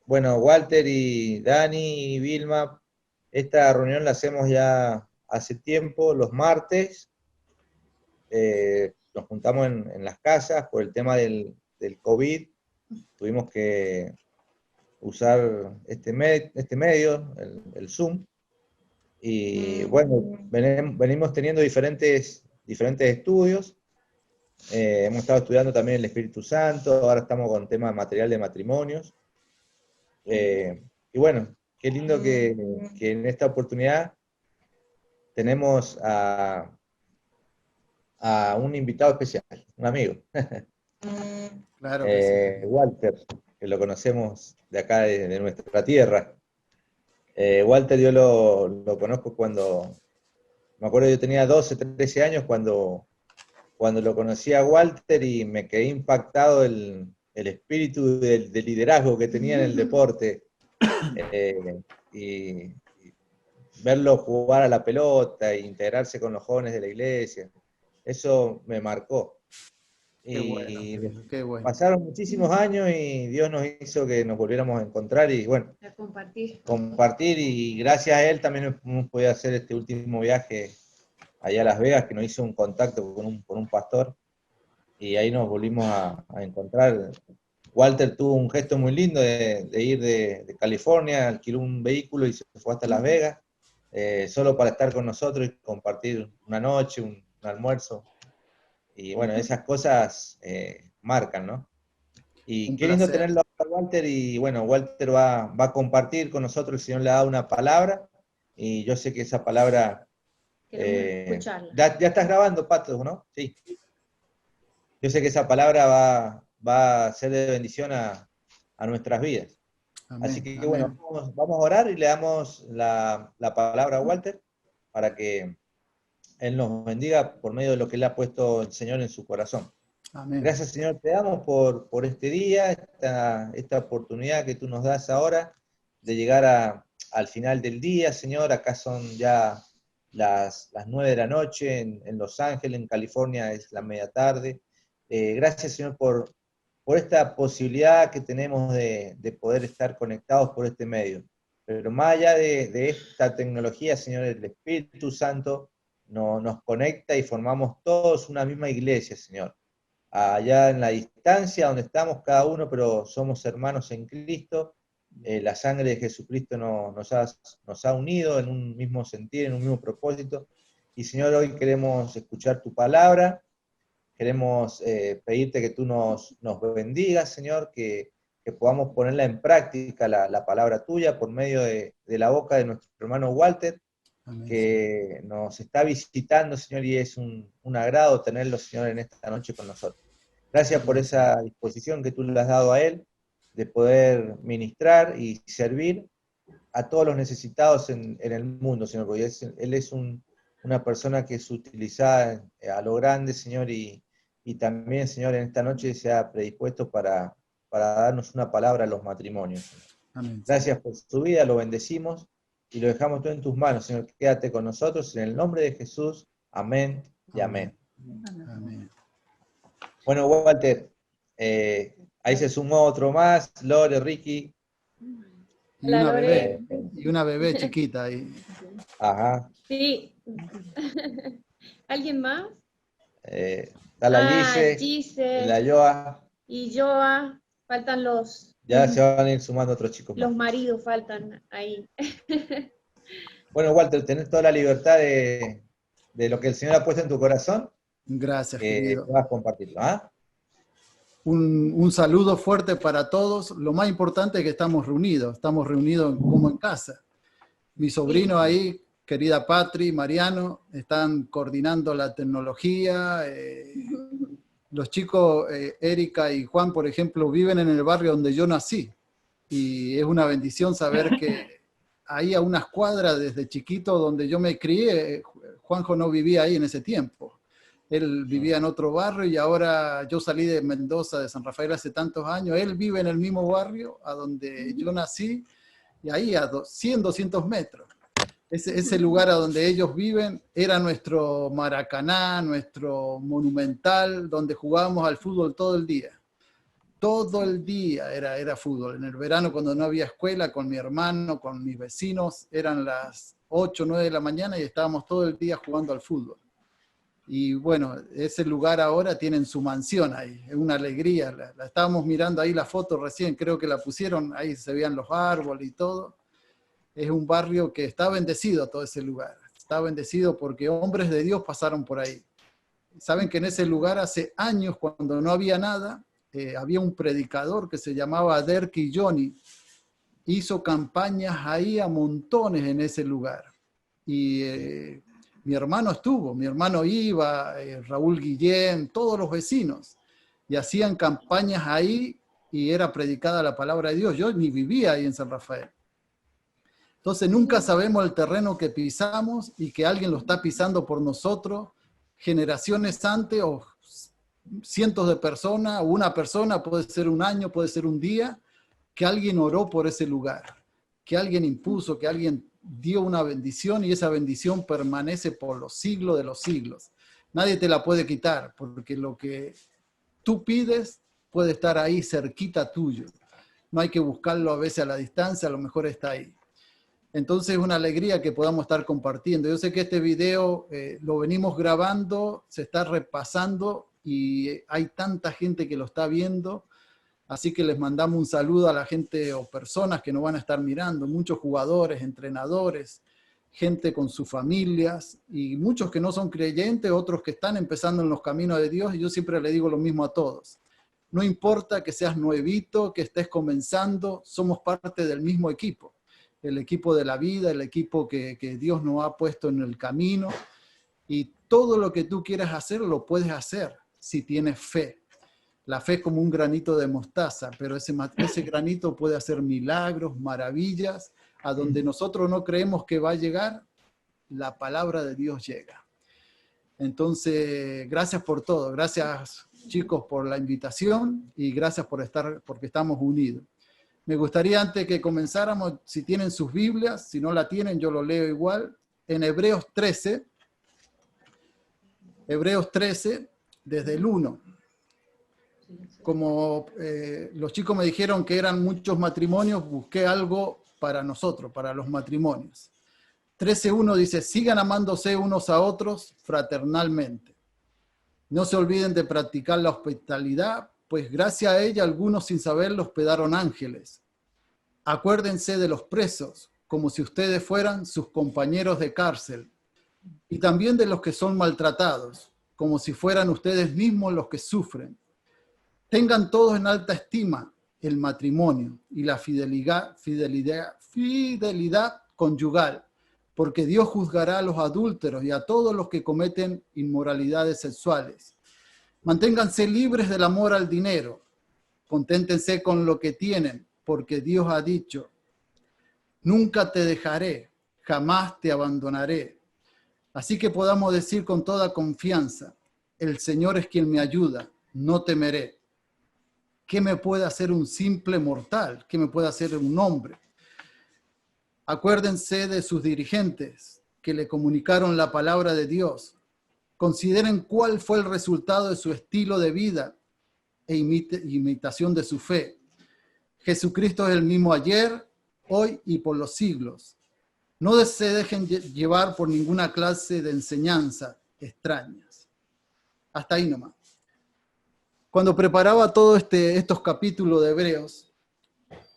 Bueno, Walter y Dani y Vilma, esta reunión la hacemos ya hace tiempo, los martes. Nos juntamos en las casas por el tema del COVID. Tuvimos que usar este medio, el Zoom. Y bueno, venimos teniendo diferentes estudios. Hemos estado estudiando también el Espíritu Santo, ahora estamos con tema de material de matrimonios. Y bueno, qué lindo que en esta oportunidad tenemos a un invitado especial, un amigo. Claro que sí. Walter, que lo conocemos de acá, de nuestra tierra. Walter yo lo conozco cuando, me acuerdo yo tenía 12, 13 años cuando lo conocí a Walter y me quedé impactado el espíritu de liderazgo que tenía en el deporte. Y verlo jugar a la pelota e integrarse con los jóvenes de la iglesia, eso me marcó. Qué bueno, Y qué bueno. pasaron muchísimos años y Dios nos hizo que nos volviéramos a encontrar y bueno, compartir, y gracias a él también hemos podido hacer este último viaje allá a Las Vegas, que nos hizo un contacto con un pastor, y ahí nos volvimos a encontrar. Walter tuvo un gesto muy lindo de ir de California, alquiló un vehículo y se fue hasta Las Vegas, solo para estar con nosotros y compartir una noche, un almuerzo. Y bueno, esas cosas marcan, ¿no? Y Un qué lindo placer. tenerlo a Walter, y bueno, Walter va a compartir con nosotros, el Señor le ha dado una palabra, y yo sé que esa palabra... ya estás grabando, Pato, ¿no? Sí. Yo sé que esa palabra va a ser de bendición a nuestras vidas. Así Amén, que bueno, amén. vamos a orar y le damos la palabra a Walter para que Él nos bendiga por medio de lo que Él ha puesto el Señor en su corazón. Amén. Gracias, Señor, te damos por este día, esta oportunidad que tú nos das ahora de llegar al final del día, Señor. Acá son ya las 9 de la noche, en Los Ángeles, en California es la media tarde. Gracias, Señor, por esta posibilidad que tenemos de poder estar conectados por este medio. Pero más allá de esta tecnología, Señor, el Espíritu Santo nos conecta y formamos todos una misma iglesia, Señor. Allá en la distancia donde estamos cada uno, pero somos hermanos en Cristo. La sangre de Jesucristo nos ha unido en un mismo sentir, en un mismo propósito. Y Señor, hoy queremos escuchar tu palabra, queremos pedirte que tú nos bendigas, Señor, que podamos ponerla en práctica, la palabra tuya, por medio de la boca de nuestro hermano Walter, Amén, que nos está visitando, Señor, y es un agrado tenerlo, Señor, en esta noche con nosotros. Gracias por amén, Señor. esa disposición que tú le has dado a Él, de poder ministrar y servir a todos los necesitados en el mundo, Señor, porque Él es una persona que es utilizada a lo grande, Señor, y también, Señor, en esta noche se ha predispuesto para darnos una palabra a los matrimonios. Amén, Señor. Gracias por su vida, lo bendecimos y lo dejamos todo en tus manos, Señor. Quédate con nosotros en el nombre de Jesús. Amén y Amén. amén. Amén. Bueno, Walter, ahí se sumó otro más, Lore, Ricky. Y Hola, una Lore. bebé. Y una bebé chiquita ahí. Ajá. Sí. ¿Alguien más? Está la Ah, Gise, Gise la Joa. y Joa. Faltan Ya se van a ir sumando otros chicos más. los maridos, faltan ahí. Bueno, Walter, tenés toda la libertad de lo que el Señor ha puesto en tu corazón, Gracias, querido. puedas compartirlo. ¿Ah? Un saludo fuerte para todos. Lo más importante es que estamos reunidos como en casa. Mi sobrino ahí, querida Patri, Mariano, están coordinando la tecnología. Los chicos, Erika y Juan, por ejemplo, viven en el barrio donde yo nací. Y es una bendición saber que ahí a unas cuadras desde chiquito donde yo me crié, Juanjo no vivía ahí en ese tiempo. Él vivía en otro barrio y ahora yo salí de Mendoza, de San Rafael hace tantos años. Él vive en el mismo barrio a donde yo nací y ahí a 100, 200 metros. Ese lugar a donde ellos viven era nuestro Maracaná, nuestro Monumental, donde jugábamos al fútbol todo el día. todo el día era fútbol. En el verano, cuando no había escuela, con mi hermano, con mis vecinos, eran las 8 o 9 de la mañana y estábamos todo el día jugando al fútbol. Y bueno, ese lugar ahora tienen su mansión ahí, es una alegría. La estábamos mirando ahí la foto recién, creo que la pusieron, ahí se veían los árboles y todo. Es un barrio que está bendecido, todo ese lugar. Está bendecido porque hombres de Dios pasaron por ahí. Saben que en ese lugar hace años, cuando no había nada, había un predicador que se llamaba Derky Johnny. Hizo campañas ahí a montones en ese lugar. Y mi hermano iba, Raúl Guillén, todos los vecinos. Y hacían campañas ahí y era predicada la palabra de Dios. Yo ni vivía ahí en San Rafael. Entonces nunca sabemos el terreno que pisamos y que alguien lo está pisando por nosotros, generaciones antes o cientos de personas, o una persona, puede ser un año, puede ser un día, que alguien oró por ese lugar, que alguien impuso, que alguien dio una bendición y esa bendición permanece por los siglos de los siglos. Nadie te la puede quitar porque lo que tú pides puede estar ahí cerquita tuyo. No hay que buscarlo a veces a la distancia, a lo mejor está ahí. Entonces es una alegría que podamos estar compartiendo. Yo sé que este video lo venimos grabando, se está repasando y hay tanta gente que lo está viendo. Así que les mandamos un saludo a la gente o personas que nos van a estar mirando, muchos jugadores, entrenadores, gente con sus familias y muchos que no son creyentes, otros que están empezando en los caminos de Dios. Y yo siempre le digo lo mismo a todos. No importa que seas nuevito, que estés comenzando, somos parte del mismo equipo. El equipo de la vida, el equipo que Dios nos ha puesto en el camino. Y todo lo que tú quieras hacer, lo puedes hacer si tienes fe. La fe es como un granito de mostaza, pero ese granito puede hacer milagros, maravillas. A donde nosotros no creemos que va a llegar, la palabra de Dios llega. Entonces, gracias por todo. Gracias, chicos, por la invitación y gracias por estar, porque estamos unidos. Me gustaría, antes que comenzáramos, si tienen sus Biblias, si no la tienen, yo lo leo igual. En Hebreos 13, desde el 1. Como los chicos me dijeron que eran muchos matrimonios, busqué algo para nosotros, para los matrimonios. 13:1 dice, sigan amándose unos a otros fraternalmente. No se olviden de practicar la hospitalidad, pues gracias a ella algunos sin saberlo hospedaron ángeles. Acuérdense de los presos, como si ustedes fueran sus compañeros de cárcel, y también de los que son maltratados, como si fueran ustedes mismos los que sufren. Tengan todos en alta estima el matrimonio y la fidelidad conyugal, porque Dios juzgará a los adúlteros y a todos los que cometen inmoralidades sexuales. Manténganse libres del amor al dinero. Conténtense con lo que tienen, porque Dios ha dicho, nunca te dejaré, jamás te abandonaré. Así que podamos decir con toda confianza, el Señor es quien me ayuda, no temeré. ¿Qué me puede hacer un simple mortal? ¿Qué me puede hacer un hombre? Acuérdense de sus dirigentes que le comunicaron la palabra de Dios. Consideren cuál fue el resultado de su estilo de vida e imitación de su fe. Jesucristo es el mismo ayer, hoy y por los siglos. No se dejen llevar por ninguna clase de enseñanza extrañas. Hasta ahí nomás. Cuando preparaba todos estos capítulos de Hebreos,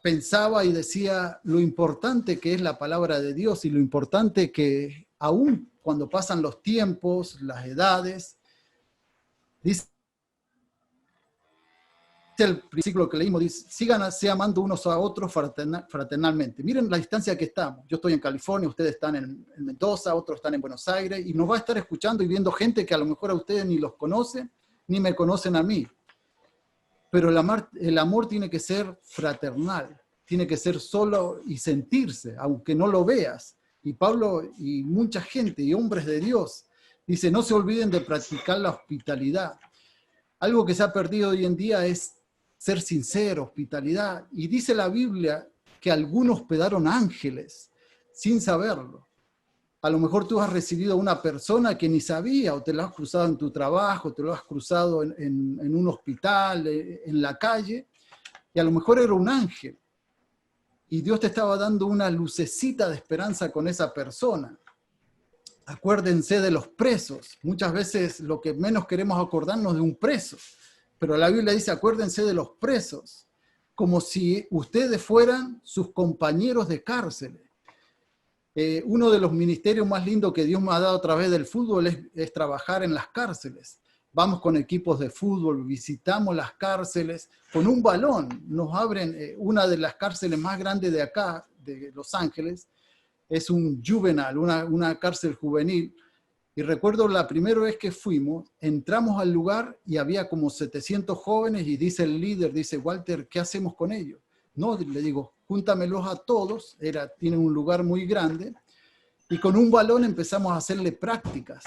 pensaba y decía lo importante que es la palabra de Dios y lo importante que aún cuando pasan los tiempos, las edades, dice el versículo que leímos, dice, síganse amando unos a otros fraternalmente. Miren la distancia que estamos. Yo estoy en California, ustedes están en Mendoza, otros están en Buenos Aires, y nos va a estar escuchando y viendo gente que a lo mejor a ustedes ni los conocen, ni me conocen a mí. Pero el amor tiene que ser fraternal, tiene que ser solo y sentirse, aunque no lo veas. Y Pablo y mucha gente y hombres de Dios dice, no se olviden de practicar la hospitalidad. Algo que se ha perdido hoy en día es ser sincero, hospitalidad. Y dice la Biblia que algunos hospedaron ángeles sin saberlo. A lo mejor tú has recibido a una persona que ni sabía, o te lo has cruzado en tu trabajo, te lo has cruzado en un hospital, en la calle, Y a lo mejor era un ángel. Y Dios te estaba dando una lucecita de esperanza con esa persona. Acuérdense de los presos. Muchas veces lo que menos queremos acordarnos de un preso. Pero la Biblia dice, acuérdense de los presos, como si ustedes fueran sus compañeros de cárcel. Uno de los ministerios más lindos que Dios me ha dado a través del fútbol es trabajar en las cárceles. Vamos con equipos de fútbol, visitamos las cárceles, con un balón nos abren una de las cárceles más grandes de acá, de Los Ángeles, es un juvenal, una cárcel juvenil. Y recuerdo la primera vez que fuimos, entramos al lugar y había como 700 jóvenes y dice el líder, dice, Walter, ¿qué hacemos con ellos? No, le digo, júntamelos a todos, tienen un lugar muy grande, y con un balón empezamos a hacerle prácticas.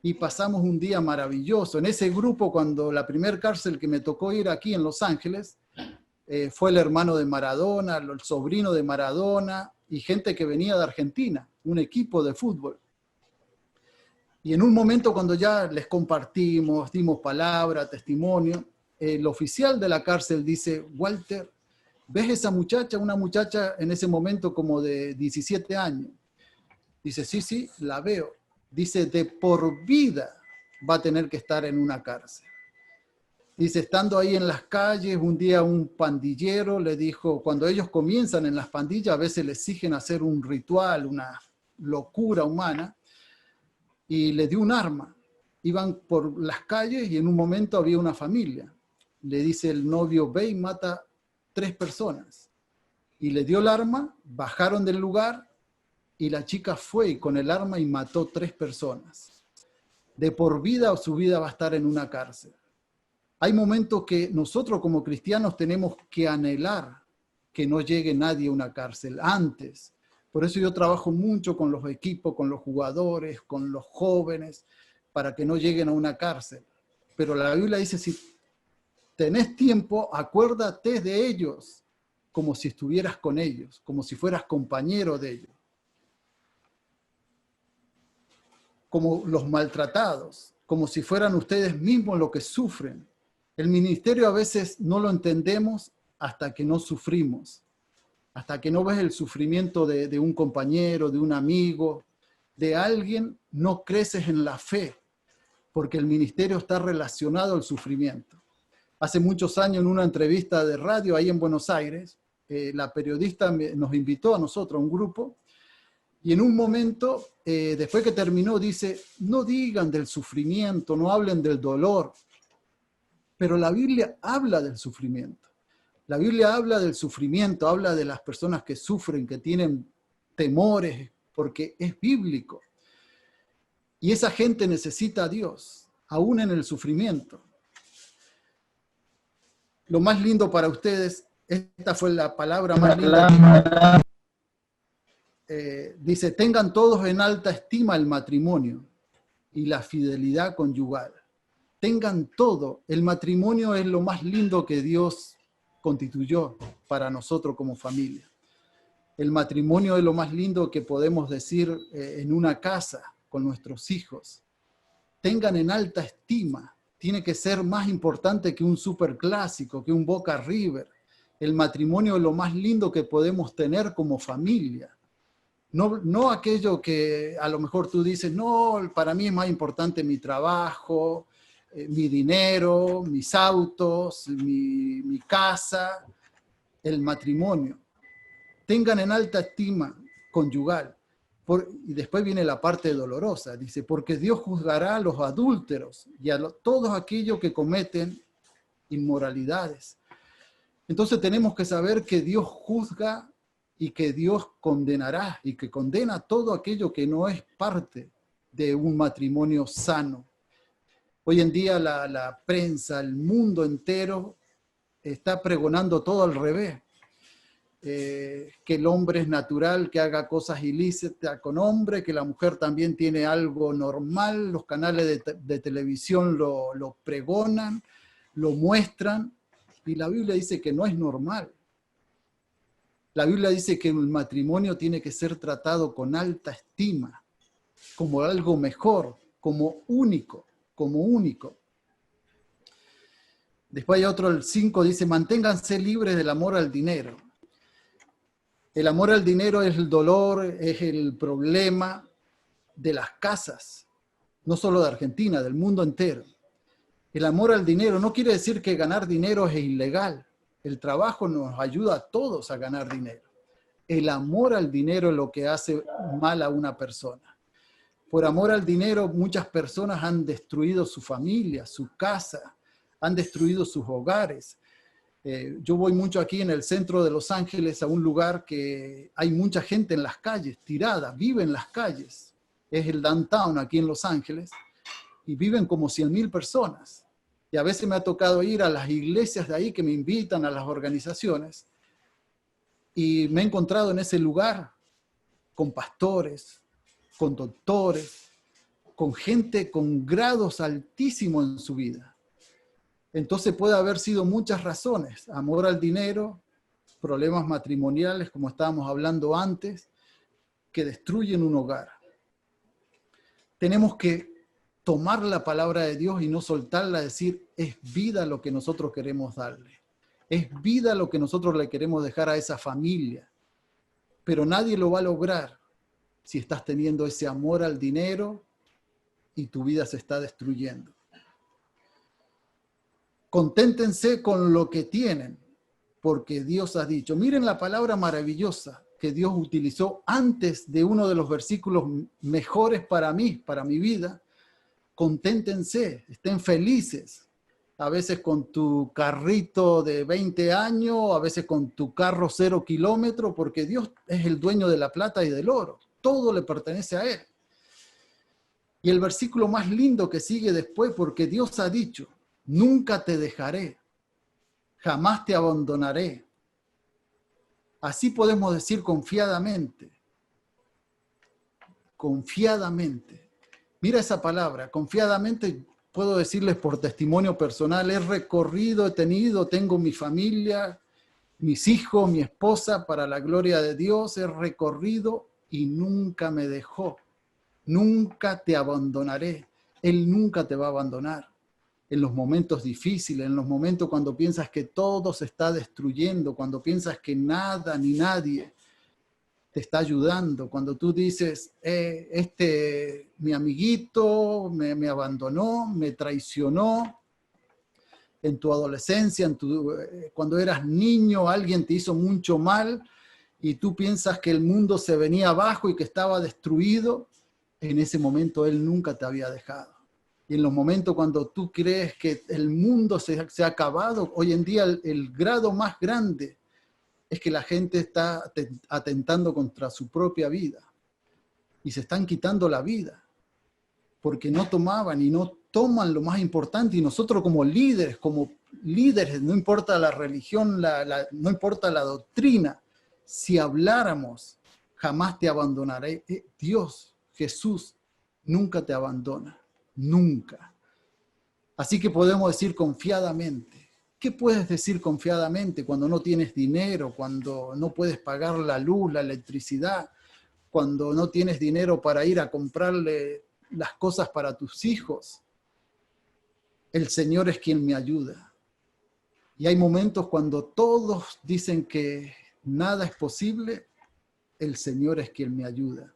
Y pasamos un día maravilloso. En ese grupo, cuando la primer cárcel que me tocó ir aquí en Los Ángeles, fue el hermano de Maradona, el sobrino de Maradona, y gente que venía de Argentina, un equipo de fútbol. Y en un momento cuando ya les compartimos, dimos palabra, testimonio, el oficial de la cárcel dice, Walter, ¿ves esa muchacha? Una muchacha en ese momento como de 17 años. Dice, sí, la veo. Dice, de por vida va a tener que estar en una cárcel. Dice, estando ahí en las calles, un día un pandillero le dijo, cuando ellos comienzan en las pandillas, a veces les exigen hacer un ritual, una locura humana, y le dio un arma. Iban por las calles y en un momento había una familia. Le dice el novio, ve y mata 3 personas. Y le dio el arma, bajaron del lugar y la chica fue y con el arma y mató 3 personas. De por vida o su vida va a estar en una cárcel. Hay momentos que nosotros como cristianos tenemos que anhelar que no llegue nadie a una cárcel antes. Por eso yo trabajo mucho con los equipos, con los jugadores, con los jóvenes, para que no lleguen a una cárcel. Pero la Biblia dice, si tenés tiempo, acuérdate de ellos, como si estuvieras con ellos, como si fueras compañero de ellos. Como los maltratados, como si fueran ustedes mismos los que sufren. El ministerio a veces no lo entendemos hasta que no sufrimos, hasta que no ves el sufrimiento de un compañero, de un amigo, de alguien, no creces en la fe, porque el ministerio está relacionado al sufrimiento. Hace muchos años en una entrevista de radio ahí en Buenos Aires, la periodista nos invitó a nosotros, a un grupo, y en un momento, después que terminó, dice, no digan del sufrimiento, no hablen del dolor, pero la Biblia habla del sufrimiento. La Biblia habla del sufrimiento, habla de las personas que sufren, que tienen temores, porque es bíblico. Y esa gente necesita a Dios, aún en el sufrimiento. Lo más lindo para ustedes, esta fue la palabra más linda. Dice, tengan todos en alta estima el matrimonio y la fidelidad conyugal. Tengan todo. El matrimonio es lo más lindo que Dios constituyó para nosotros como familia. El matrimonio es lo más lindo que podemos decir en una casa con nuestros hijos. Tengan en alta estima. Tiene que ser más importante que un superclásico, que un Boca River. El matrimonio es lo más lindo que podemos tener como familia. No aquello que a lo mejor tú dices, no, para mí es más importante mi trabajo, mi dinero, mis autos, mi casa, el matrimonio. Tengan en alta estima conyugal. Y después viene la parte dolorosa. Dice, porque Dios juzgará a los adúlteros y a todos aquellos que cometen inmoralidades. Entonces tenemos que saber que Dios juzga y que Dios condenará y que condena todo aquello que no es parte de un matrimonio sano. Hoy en día la prensa, el mundo entero está pregonando todo al revés. Que el hombre es natural, que haga cosas ilícitas con hombre, que la mujer también tiene algo normal, los canales de televisión lo pregonan, lo muestran, y la Biblia dice que no es normal. La Biblia dice que el matrimonio tiene que ser tratado con alta estima, como algo mejor, como único, como único. Después hay otro, el 5, dice, manténganse libres del amor al dinero. El amor al dinero es el dolor, es el problema de las casas, no solo de Argentina, del mundo entero. El amor al dinero no quiere decir que ganar dinero es ilegal. El trabajo nos ayuda a todos a ganar dinero. El amor al dinero es lo que hace mal a una persona. Por amor al dinero, muchas personas han destruido su familia, su casa, han destruido sus hogares. Yo voy mucho aquí en el centro de Los Ángeles a un lugar que hay mucha gente en las calles, tirada, vive en las calles. Es el downtown aquí en Los Ángeles y viven como 100,000 personas. Y a veces me ha tocado ir a las iglesias de ahí que me invitan a las organizaciones y me he encontrado en ese lugar con pastores, con doctores, con gente con grados altísimos en su vida. Entonces puede haber sido muchas razones: amor al dinero, problemas matrimoniales, como estábamos hablando antes, que destruyen un hogar. Tenemos que tomar la palabra de Dios y no soltarla, decir, es vida lo que nosotros queremos darle. Es vida lo que nosotros le queremos dejar a esa familia. Pero nadie lo va a lograr si estás teniendo ese amor al dinero y tu vida se está destruyendo. Conténtense con lo que tienen, porque Dios ha dicho. Miren la palabra maravillosa que Dios utilizó antes de uno de los versículos mejores para mí, para mi vida. Conténtense, estén felices. A veces con tu carrito de 20 años, a veces con tu carro 0 kilómetros, porque Dios es el dueño de la plata y del oro. Todo le pertenece a Él. Y el versículo más lindo que sigue después, porque Dios ha dicho, nunca te dejaré, jamás te abandonaré. Así podemos decir confiadamente, confiadamente. Mira esa palabra, confiadamente. Puedo decirles por testimonio personal, he recorrido, tengo mi familia, mis hijos, mi esposa, para la gloria de Dios, he recorrido y nunca me dejó. Nunca te abandonaré. Él nunca te va a abandonar. En los momentos difíciles, en los momentos cuando piensas que todo se está destruyendo, cuando piensas que nada ni nadie te está ayudando, cuando tú dices, mi amiguito me abandonó, me traicionó, en tu adolescencia, cuando eras niño, alguien te hizo mucho mal y tú piensas que el mundo se venía abajo y que estaba destruido, en ese momento Él nunca te había dejado. Y en los momentos cuando tú crees que el mundo se ha acabado, hoy en día el grado más grande es que la gente está atentando contra su propia vida y se están quitando la vida porque no tomaban y no toman lo más importante. Y nosotros como líderes, no importa la religión, no importa la doctrina, si habláramos, jamás te abandonaré. Dios, Jesús, nunca te abandona, nunca. Así que podemos decir confiadamente. ¿Qué puedes decir confiadamente cuando no tienes dinero, cuando no puedes pagar la luz, la electricidad, cuando no tienes dinero para ir a comprarle las cosas para tus hijos? El Señor es quien me ayuda. Y hay momentos cuando todos dicen que nada es posible, el Señor es quien me ayuda.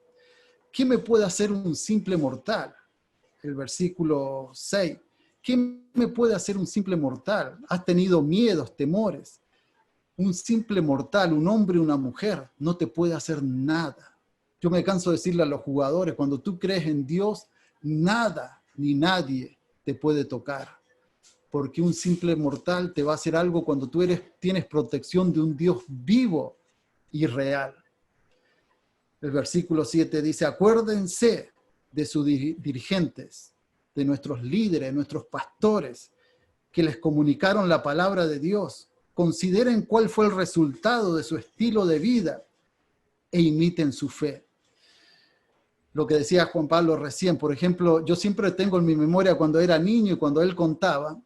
¿Qué me puede hacer un simple mortal? El versículo 6. ¿Qué me puede hacer un simple mortal? Has tenido miedos, temores. Un simple mortal, un hombre, una mujer, no te puede hacer nada. Yo me canso de decirle a los jugadores, cuando tú crees en Dios, nada ni nadie te puede tocar. Porque un simple mortal te va a hacer algo cuando tú tienes protección de un Dios vivo y real. El versículo 7 dice, acuérdense de sus dirigentes, de nuestros líderes, nuestros pastores, que les comunicaron la palabra de Dios. Consideren cuál fue el resultado de su estilo de vida e imiten su fe. Lo que decía Juan Pablo recién, por ejemplo, yo siempre tengo en mi memoria cuando era niño y cuando él contaba,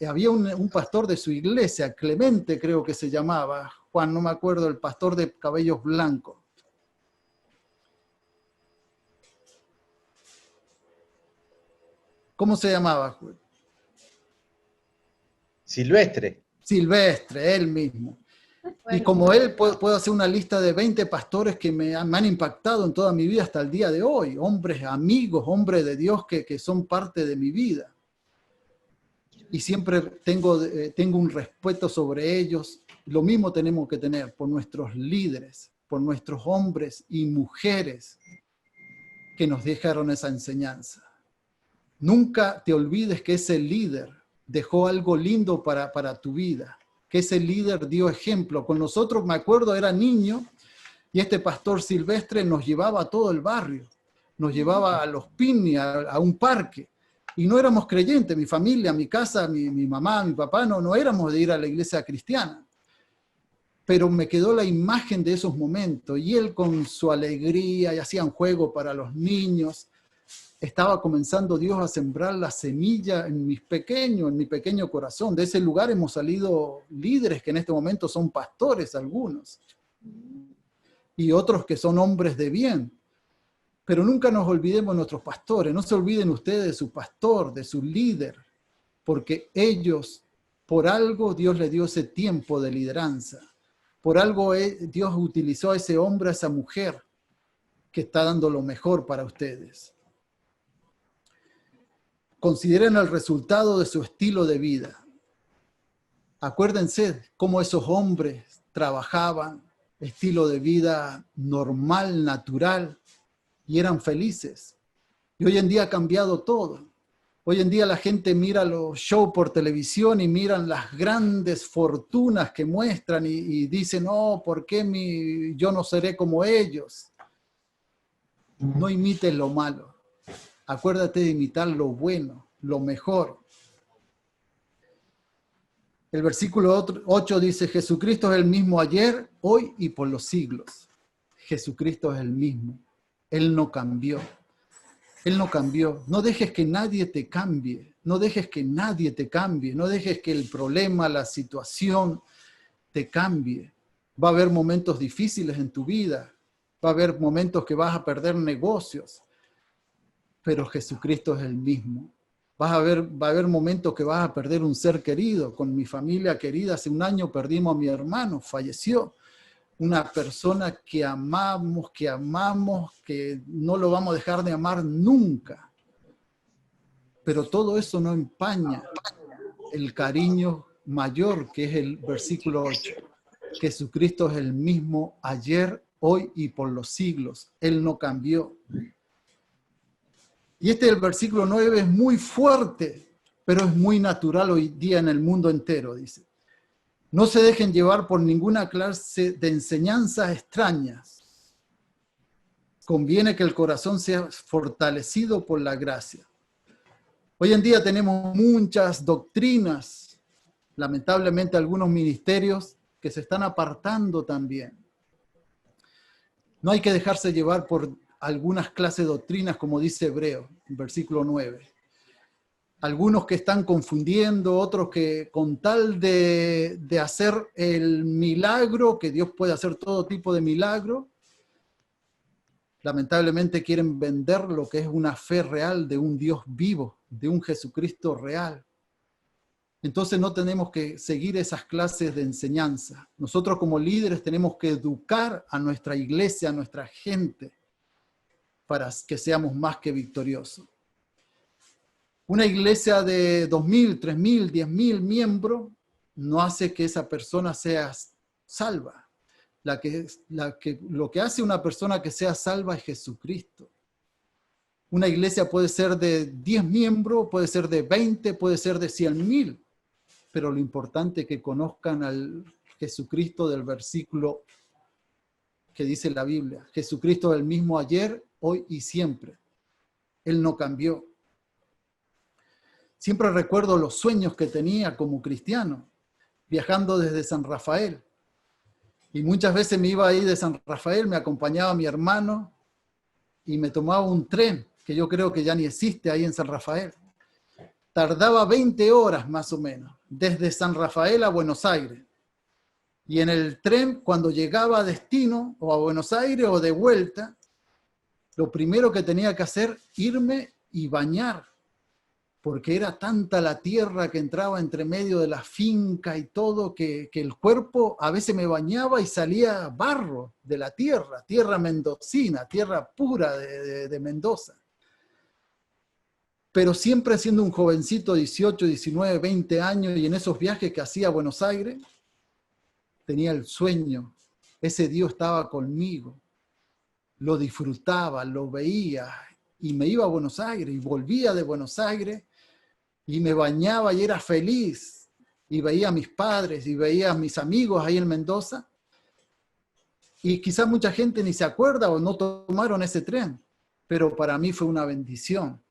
había un pastor de su iglesia, Clemente creo que se llamaba, Juan, no me acuerdo, el pastor de cabellos blancos. ¿Cómo se llamaba? Silvestre. Silvestre, él mismo. Y Bueno, como él, puedo hacer una lista de 20 pastores que me han impactado en toda mi vida hasta el día de hoy. Hombres amigos, hombres de Dios que son parte de mi vida. Y siempre tengo un respeto sobre ellos. Lo mismo tenemos que tener por nuestros líderes, por nuestros hombres y mujeres que nos dejaron esa enseñanza. Nunca te olvides que ese líder dejó algo lindo para tu vida, que ese líder dio ejemplo. Con nosotros, me acuerdo, era niño y este pastor Silvestre nos llevaba a todo el barrio, nos llevaba a Los Pini, a un parque, y no éramos creyentes, mi familia, mi casa, mi mamá, mi papá, no éramos de ir a la iglesia cristiana. Pero me quedó la imagen de esos momentos, y él con su alegría, y hacían juego para los niños, estaba comenzando Dios a sembrar la semilla en mi pequeño corazón. De ese lugar hemos salido líderes que en este momento son pastores algunos, y otros que son hombres de bien. Pero nunca nos olvidemos de nuestros pastores, no se olviden ustedes de su pastor, de su líder, porque ellos, por algo Dios les dio ese tiempo de lideranza, por algo Dios utilizó a ese hombre, a esa mujer, que está dando lo mejor para ustedes. Consideren el resultado de su estilo de vida. Acuérdense cómo esos hombres trabajaban, estilo de vida normal, natural, y eran felices. Y hoy en día ha cambiado todo. Hoy en día la gente mira los shows por televisión y miran las grandes fortunas que muestran y dicen, no, ¿por qué yo no seré como ellos? No imites lo malo. Acuérdate de imitar lo bueno, lo mejor. El versículo 8 dice, Jesucristo es el mismo ayer, hoy y por los siglos. Jesucristo es el mismo. Él no cambió. Él no cambió. No dejes que nadie te cambie. No dejes que nadie te cambie. No dejes que el problema, la situación te cambie. Va a haber momentos difíciles en tu vida. Va a haber momentos que vas a perder negocios. Pero Jesucristo es el mismo. Va a haber momentos que vas a perder un ser querido. Con mi familia querida, hace un año perdimos a mi hermano, falleció. Una persona que amamos, que no lo vamos a dejar de amar nunca. Pero todo eso no empaña el cariño mayor, que es el versículo 8. Jesucristo es el mismo ayer, hoy y por los siglos. Él no cambió. Y el versículo 9 es muy fuerte, pero es muy natural hoy día en el mundo entero, dice. No se dejen llevar por ninguna clase de enseñanzas extrañas. Conviene que el corazón sea fortalecido por la gracia. Hoy en día tenemos muchas doctrinas, lamentablemente algunos ministerios que se están apartando también. No hay que dejarse llevar por algunas clases de doctrinas, como dice Hebreo, versículo 9. Algunos que están confundiendo, otros que con tal de hacer el milagro, que Dios puede hacer todo tipo de milagro, lamentablemente quieren vender lo que es una fe real de un Dios vivo, de un Jesucristo real. Entonces no tenemos que seguir esas clases de enseñanza. Nosotros como líderes tenemos que educar a nuestra iglesia, a nuestra gente, para que seamos más que victoriosos. Una iglesia de 2.000, 3.000, 10.000 miembros no hace que esa persona sea salva. Lo que hace una persona que sea salva es Jesucristo. Una iglesia puede ser de 10 miembros, puede ser de 20, puede ser de 100.000, pero lo importante es que conozcan al Jesucristo del versículo que dice la Biblia. Jesucristo es el mismo ayer, hoy y siempre. Él no cambió. Siempre recuerdo los sueños que tenía como cristiano, viajando desde San Rafael. Y muchas veces me iba ahí de San Rafael, me acompañaba mi hermano y me tomaba un tren, que yo creo que ya ni existe ahí en San Rafael. Tardaba 20 horas más o menos, desde San Rafael a Buenos Aires. Y en el tren, cuando llegaba a destino, o a Buenos Aires o de vuelta, lo primero que tenía que hacer, irme y bañar, porque era tanta la tierra que entraba entre medio de la finca y todo, que el cuerpo a veces me bañaba y salía barro de la tierra, tierra mendocina, tierra pura de Mendoza. Pero siempre siendo un jovencito, 18, 19, 20 años, y en esos viajes que hacía a Buenos Aires, tenía el sueño. Ese Dios estaba conmigo. Lo disfrutaba, lo veía, y me iba a Buenos Aires, y volvía de Buenos Aires, y me bañaba y era feliz. Y veía a mis padres, y veía a mis amigos ahí en Mendoza. Y quizás mucha gente ni se acuerda o no tomaron ese tren, pero para mí fue una bendición.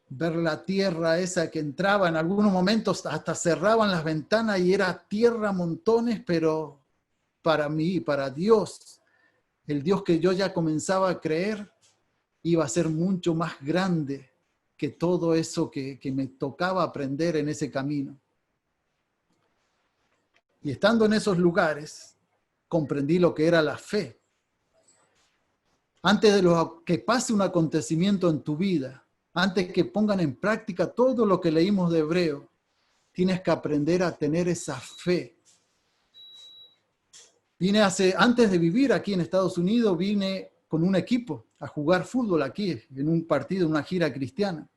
Ver la tierra esa que entraba, en algunos momentos hasta cerraban las ventanas y era tierra montones, pero para mí, para Dios, el Dios que yo ya comenzaba a creer, iba a ser mucho más grande que todo eso que me tocaba aprender en ese camino. Y estando en esos lugares, comprendí lo que era la fe. Antes de que pase un acontecimiento en tu vida, antes que pongan en práctica todo lo que leímos de Hebreo, tienes que aprender a tener esa fe. Antes de vivir aquí en Estados Unidos, vine con un equipo a jugar fútbol aquí, en un partido, en una gira cristiana.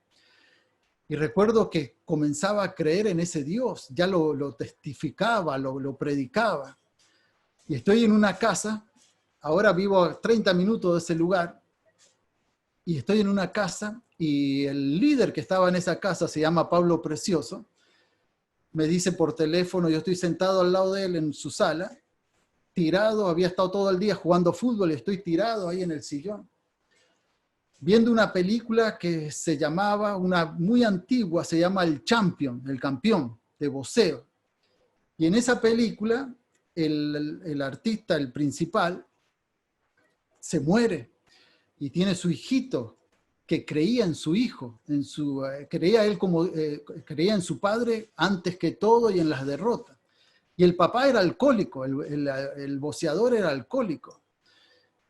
Y recuerdo que comenzaba a creer en ese Dios, ya lo testificaba, lo predicaba. Y estoy en una casa, ahora vivo a 30 minutos de ese lugar, y estoy en una casa, y el líder que estaba en esa casa se llama Pablo Precioso, me dice por teléfono, yo estoy sentado al lado de él en su sala, tirado, había estado todo el día jugando fútbol y estoy tirado ahí en el sillón, viendo una película que se llamaba, una muy antigua, se llama El Champion, el campeón de boxeo. Y en esa película, el artista, el principal, se muere y tiene su hijito que creía en su hijo, creía en su padre antes que todo y en las derrotas. Y el papá era alcohólico, el boxeador era alcohólico.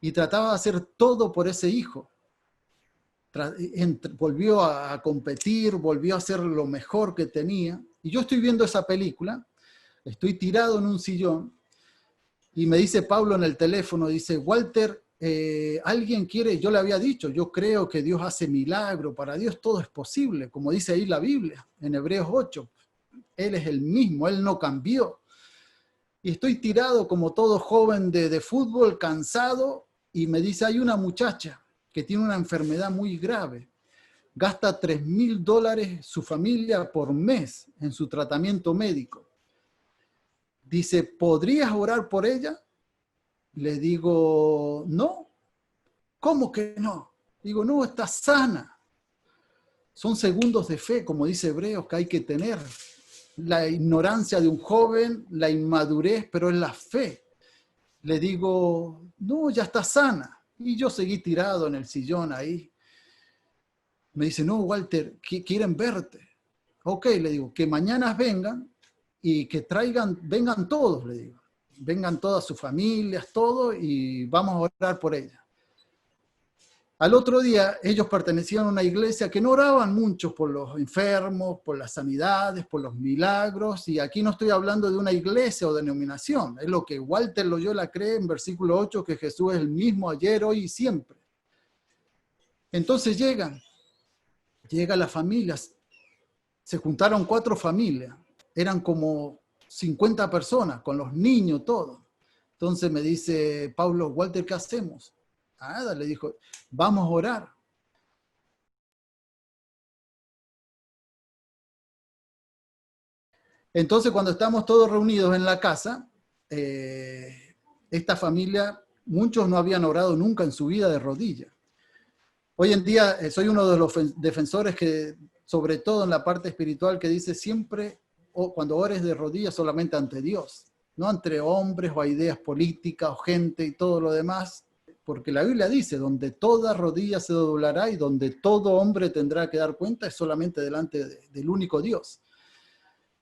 Y trataba de hacer todo por ese hijo. Volvió a competir, volvió a hacer lo mejor que tenía. Y yo estoy viendo esa película, estoy tirado en un sillón, y me dice Pablo en el teléfono, dice, Walter, alguien quiere, yo le había dicho, yo creo que Dios hace milagro, para Dios todo es posible, como dice ahí la Biblia, en Hebreos 8. Él es el mismo, Él no cambió. Y estoy tirado como todo joven de fútbol, cansado, y me dice, hay una muchacha que tiene una enfermedad muy grave, gasta $3,000 su familia por mes en su tratamiento médico. Dice, ¿podrías orar por ella? Le digo, no. ¿Cómo que no? Digo, no, está sana. Son segundos de fe, como dice Hebreos, que hay que tener. La ignorancia de un joven, la inmadurez, pero es la fe. Le digo, no, ya está sana. Y yo seguí tirado en el sillón ahí. Me dice, no, Walter, quieren verte. Ok, le digo, que mañana vengan y que vengan todos, le digo. Vengan todas sus familias, todo, y vamos a orar por ella. Al otro día, ellos pertenecían a una iglesia que no oraban mucho por los enfermos, por las sanidades, por los milagros, y aquí no estoy hablando de una iglesia o denominación, es lo que Walter Loyola cree en versículo 8, que Jesús es el mismo ayer, hoy y siempre. Entonces llega las familias, se juntaron 4 familias, eran como 50 personas, con los niños, todo. Entonces me dice Pablo, Walter, ¿qué hacemos? Nada, le dijo, vamos a orar. Entonces cuando estamos todos reunidos en la casa, esta familia, muchos no habían orado nunca en su vida de rodillas. Hoy en día soy uno de los defensores que, sobre todo en la parte espiritual, que dice siempre, cuando ores de rodillas, solamente ante Dios, no entre hombres o a ideas políticas o gente y todo lo demás, porque la Biblia dice, donde toda rodilla se doblará y donde todo hombre tendrá que dar cuenta es solamente delante del único Dios.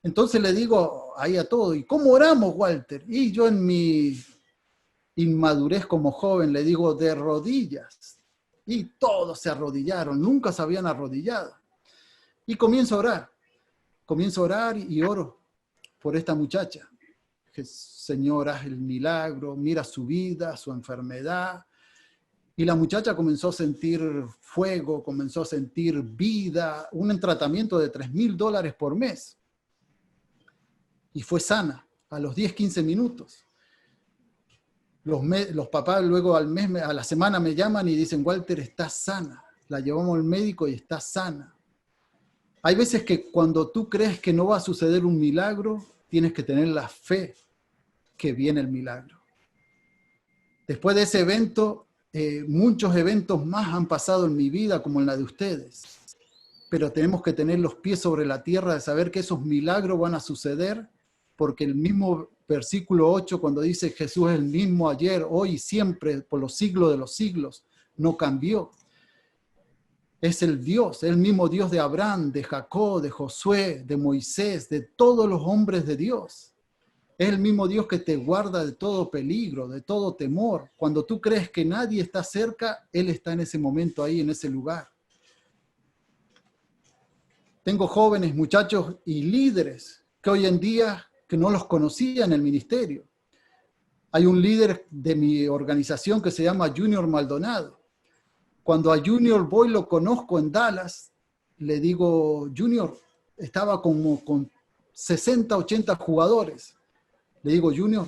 Entonces le digo ahí a todo, ¿y cómo oramos, Walter? Y yo en mi inmadurez como joven le digo, de rodillas. Y todos se arrodillaron, nunca se habían arrodillado. Y comienzo a orar. Comienzo a orar y oro por esta muchacha. Que, Señor, haz el milagro, mira su vida, su enfermedad. Y la muchacha comenzó a sentir fuego, comenzó a sentir vida, un tratamiento de $3,000 por mes. Y fue sana a los 10, 15 minutos. Los papás luego al mes, a la semana me llaman y dicen, Walter, está sana. La llevamos al médico y está sana. Hay veces que cuando tú crees que no va a suceder un milagro, tienes que tener la fe que viene el milagro. Después de ese evento, muchos eventos más han pasado en mi vida como en la de ustedes. Pero tenemos que tener los pies sobre la tierra de saber que esos milagros van a suceder, porque el mismo versículo 8, cuando dice Jesús es el mismo ayer, hoy y siempre, por los siglos de los siglos, no cambió. Es el Dios, el mismo Dios de Abraham, de Jacob, de Josué, de Moisés, de todos los hombres de Dios. Es el mismo Dios que te guarda de todo peligro, de todo temor. Cuando tú crees que nadie está cerca, Él está en ese momento ahí, en ese lugar. Tengo jóvenes, muchachos y líderes que hoy en día que no los conocía en el ministerio. Hay un líder de mi organización que se llama Junior Maldonado. Cuando a Junior voy, lo conozco en Dallas, le digo, Junior, estaba como con 60, 80 jugadores. Le digo, Junior,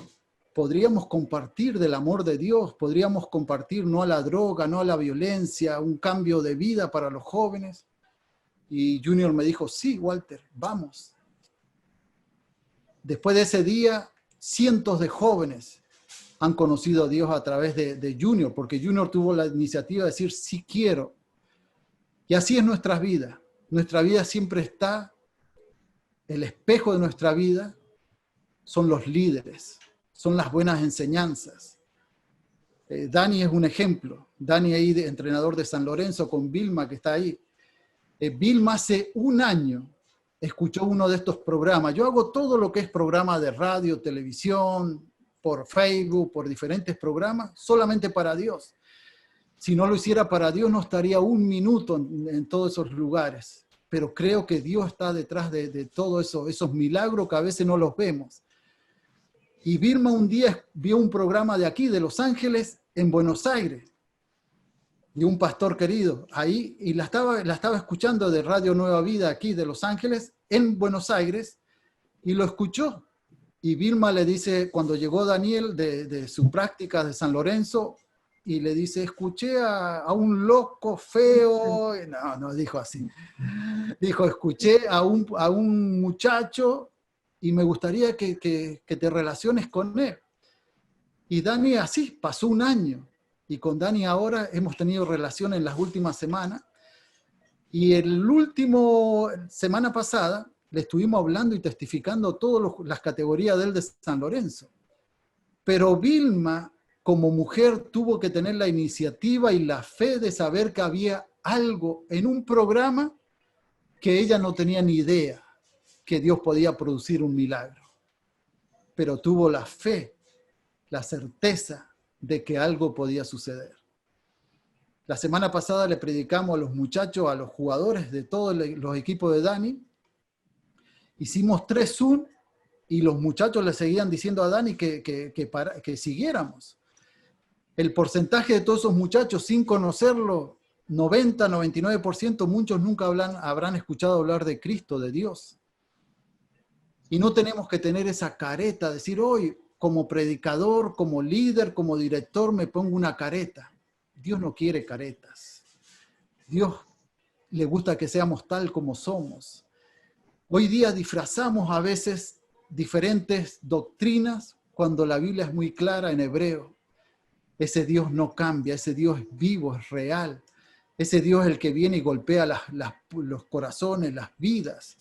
podríamos compartir del amor de Dios, podríamos compartir no a la droga, no a la violencia, un cambio de vida para los jóvenes. Y Junior me dijo, sí, Walter, vamos. Después de ese día, cientos de jóvenes han conocido a Dios a través de Junior, porque Junior tuvo la iniciativa de decir, sí quiero. Y así es nuestra vida. Nuestra vida siempre está, el espejo de nuestra vida son los líderes, son las buenas enseñanzas. Dani es un ejemplo. Dani ahí, entrenador de San Lorenzo, con Vilma que está ahí. Vilma hace un año escuchó uno de estos programas. Yo hago todo lo que es programa de radio, televisión, por Facebook, por diferentes programas, solamente para Dios. Si no lo hiciera para Dios, no estaría un minuto en todos esos lugares. Pero creo que Dios está detrás de todo eso, esos milagros que a veces no los vemos. Y Vilma un día vio un programa de aquí, de Los Ángeles, en Buenos Aires, de un pastor querido ahí, y la estaba escuchando de Radio Nueva Vida aquí de Los Ángeles, en Buenos Aires, y lo escuchó. Y Vilma le dice, cuando llegó Daniel de su práctica de San Lorenzo, y le dice, escuché a un loco feo, no dijo así, dijo, escuché a un muchacho y me gustaría que te relaciones con él. Y Dani así, pasó un año, y con Dani ahora hemos tenido relaciones en las últimas semanas, y el último semana pasada, le estuvimos hablando y testificando todas las categorías de él de San Lorenzo. Pero Vilma, como mujer, tuvo que tener la iniciativa y la fe de saber que había algo en un programa que ella no tenía ni idea que Dios podía producir un milagro. Pero tuvo la fe, la certeza de que algo podía suceder. La semana pasada le predicamos a los muchachos, a los jugadores de todos los equipos de Dani. Hicimos 3 Zoom y los muchachos le seguían diciendo a Dani que siguiéramos. El porcentaje de todos esos muchachos, sin conocerlo, 90, 99%, muchos nunca habrán escuchado hablar de Cristo, de Dios. Y no tenemos que tener esa careta, decir, hoy como predicador, como líder, como director, me pongo una careta. Dios no quiere caretas. Dios le gusta que seamos tal como somos. Hoy día disfrazamos a veces diferentes doctrinas cuando la Biblia es muy clara en hebreo. Ese Dios no cambia, ese Dios es vivo, es real. Ese Dios es el que viene y golpea los corazones, las vidas.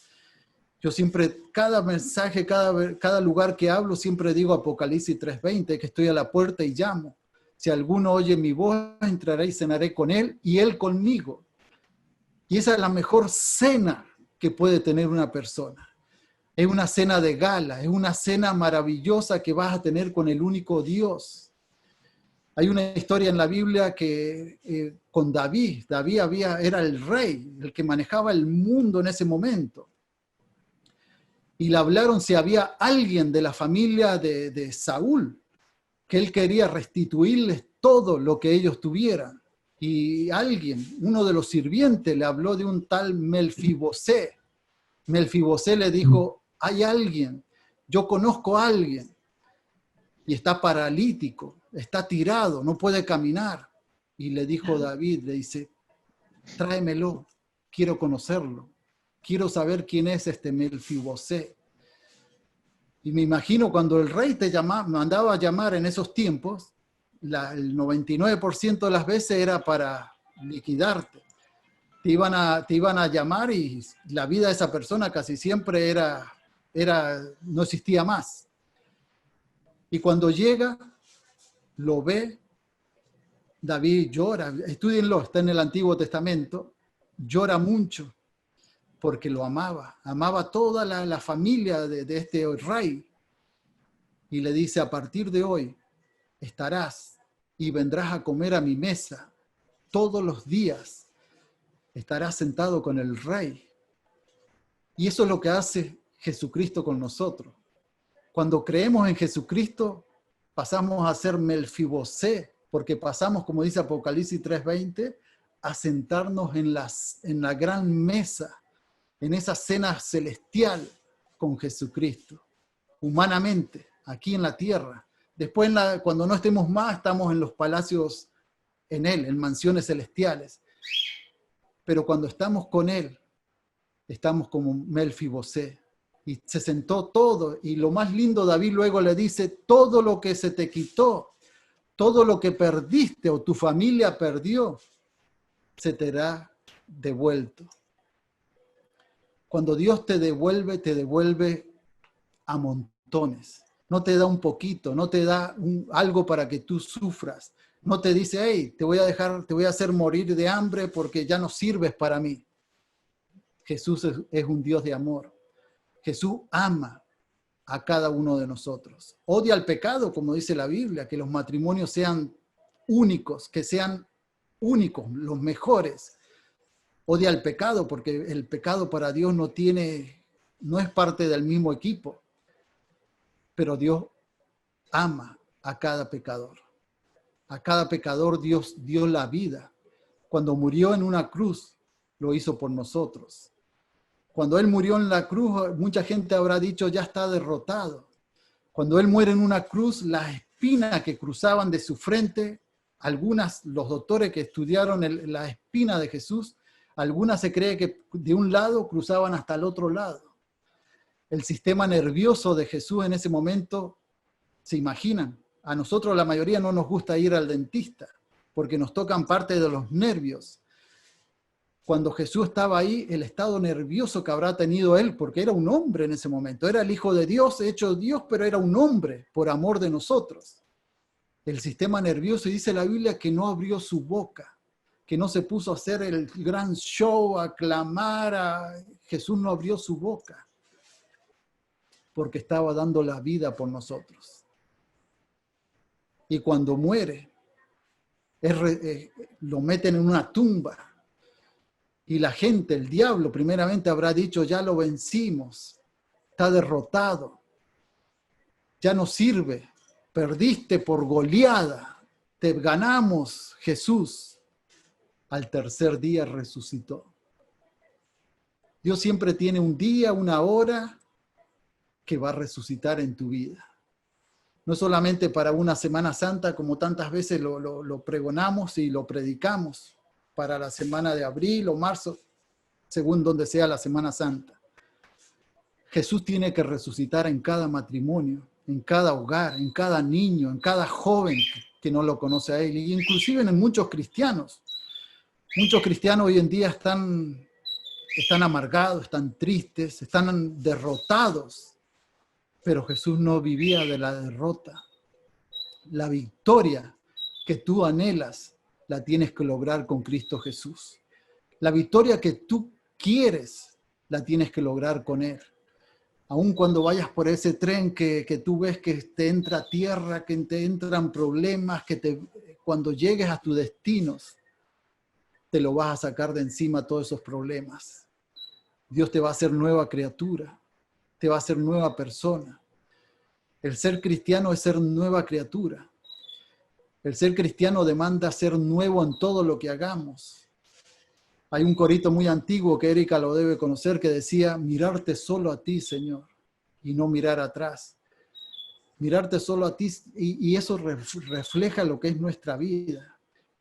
Yo siempre, cada mensaje, cada lugar que hablo, siempre digo Apocalipsis 3:20, que estoy a la puerta y llamo. Si alguno oye mi voz, entraré y cenaré con él y él conmigo. Y esa es la mejor cena que puede tener una persona. Es una cena de gala, es una cena maravillosa que vas a tener con el único Dios. Hay una historia en la Biblia que con David. David era el rey, el que manejaba el mundo en ese momento. Y le hablaron si había alguien de la familia de Saúl, que él quería restituirles todo lo que ellos tuvieran. Y alguien, uno de los sirvientes, le habló de un tal Melfibosé. Melfibosé le dijo, hay alguien, yo conozco a alguien, y está paralítico, está tirado, no puede caminar. Y le dijo David, le dice, tráemelo, quiero conocerlo, quiero saber quién es este Melfibosé. Y me imagino cuando el rey te mandaba a llamar en esos tiempos, el 99% de las veces era para liquidarte. Te iban a llamar y la vida de esa persona casi siempre no existía más. Y cuando llega, lo ve, David llora, estúdienlo, está en el Antiguo Testamento, llora mucho porque lo amaba toda la familia de este rey. Y le dice, a partir de hoy estarás y vendrás a comer a mi mesa todos los días. Estarás sentado con el rey. Y eso es lo que hace Jesucristo con nosotros. Cuando creemos en Jesucristo, pasamos a ser Melfibosé, porque pasamos, como dice Apocalipsis 3:20, a sentarnos en la gran mesa, en esa cena celestial con Jesucristo, humanamente, aquí en la tierra. Después, cuando no estemos más, estamos en los palacios en Él, en mansiones celestiales. Pero cuando estamos con Él, estamos como Melfibosé. Y se sentó todo. Y lo más lindo, David luego le dice, todo lo que se te quitó, todo lo que perdiste o tu familia perdió, se te hará devuelto. Cuando Dios te devuelve a montones. No te da un poquito, no te da algo para que tú sufras. No te dice, hey, te voy a hacer morir de hambre porque ya no sirves para mí. Jesús es un Dios de amor. Jesús ama a cada uno de nosotros. Odia el pecado, como dice la Biblia, que los matrimonios sean únicos, que sean únicos, los mejores. Odia el pecado porque el pecado para Dios no es parte del mismo equipo. Pero Dios ama a cada pecador. A cada pecador Dios dio la vida. Cuando murió en una cruz, lo hizo por nosotros. Cuando Él murió en la cruz, mucha gente habrá dicho, ya está derrotado. Cuando Él muere en una cruz, las espinas que cruzaban de su frente, los doctores que estudiaron la espina de Jesús, algunas se cree que de un lado cruzaban hasta el otro lado. El sistema nervioso de Jesús en ese momento, ¿se imaginan? A nosotros la mayoría no nos gusta ir al dentista porque nos tocan parte de los nervios. Cuando Jesús estaba ahí, el estado nervioso que habrá tenido Él, porque era un hombre en ese momento, era el Hijo de Dios, hecho Dios, pero era un hombre por amor de nosotros. El sistema nervioso, y dice la Biblia que no abrió su boca, que no se puso a hacer el gran show, a clamar, Jesús no abrió su boca, porque estaba dando la vida por nosotros. Y cuando muere, lo meten en una tumba. Y la gente, el diablo, primeramente habrá dicho, ya lo vencimos, está derrotado, ya no sirve, perdiste por goleada, te ganamos, Jesús. Al tercer día resucitó. Dios siempre tiene un día, una hora que va a resucitar en tu vida. No solamente para una Semana Santa, como tantas veces lo pregonamos y lo predicamos, para la semana de abril o marzo, según donde sea la Semana Santa. Jesús tiene que resucitar en cada matrimonio, en cada hogar, en cada niño, en cada joven que no lo conoce a Él, y inclusive en muchos cristianos. Muchos cristianos hoy en día están amargados, están tristes, están derrotados, pero Jesús no vivía de la derrota. La victoria que tú anhelas la tienes que lograr con Cristo Jesús. La victoria que tú quieres la tienes que lograr con Él. Aun cuando vayas por ese tren que tú ves que te entra tierra, que te entran problemas, cuando llegues a tus destinos, te lo vas a sacar de encima todos esos problemas. Dios te va a hacer nueva criatura, te va a hacer nueva persona. El ser cristiano es ser nueva criatura. El ser cristiano demanda ser nuevo en todo lo que hagamos. Hay un corito muy antiguo que Erika lo debe conocer que decía, mirarte solo a ti, Señor, y no mirar atrás. Mirarte solo a ti, y eso refleja lo que es nuestra vida.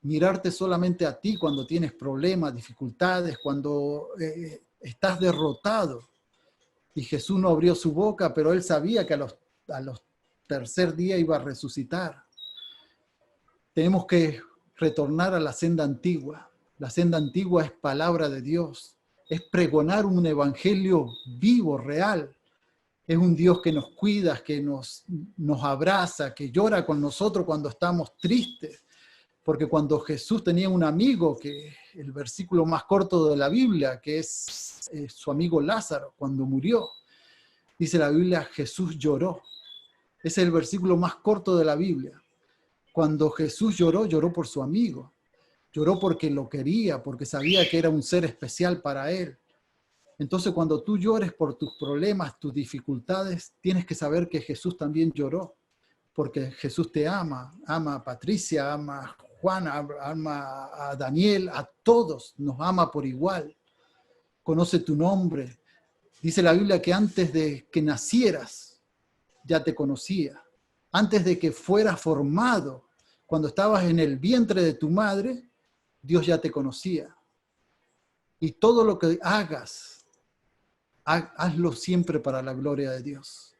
Mirarte solamente a ti cuando tienes problemas, dificultades, cuando estás derrotado. Y Jesús no abrió su boca, pero él sabía que a los tercer día iba a resucitar. Tenemos que retornar a la senda antigua. La senda antigua es palabra de Dios. Es pregonar un evangelio vivo, real. Es un Dios que nos cuida, que nos abraza, que llora con nosotros cuando estamos tristes. Porque cuando Jesús tenía un amigo, que el versículo más corto de la Biblia, que es su amigo Lázaro, cuando murió, dice la Biblia, Jesús lloró. Ese es el versículo más corto de la Biblia. Cuando Jesús lloró, lloró por su amigo. Lloró porque lo quería, porque sabía que era un ser especial para él. Entonces, cuando tú llores por tus problemas, tus dificultades, tienes que saber que Jesús también lloró, porque Jesús te ama. Ama a Patricia, ama a Juan, ama a Daniel, a todos, nos ama por igual. Conoce tu nombre. Dice la Biblia que antes de que nacieras, ya te conocía. Antes de que fueras formado, cuando estabas en el vientre de tu madre, Dios ya te conocía. Y todo lo que hagas, hazlo siempre para la gloria de Dios.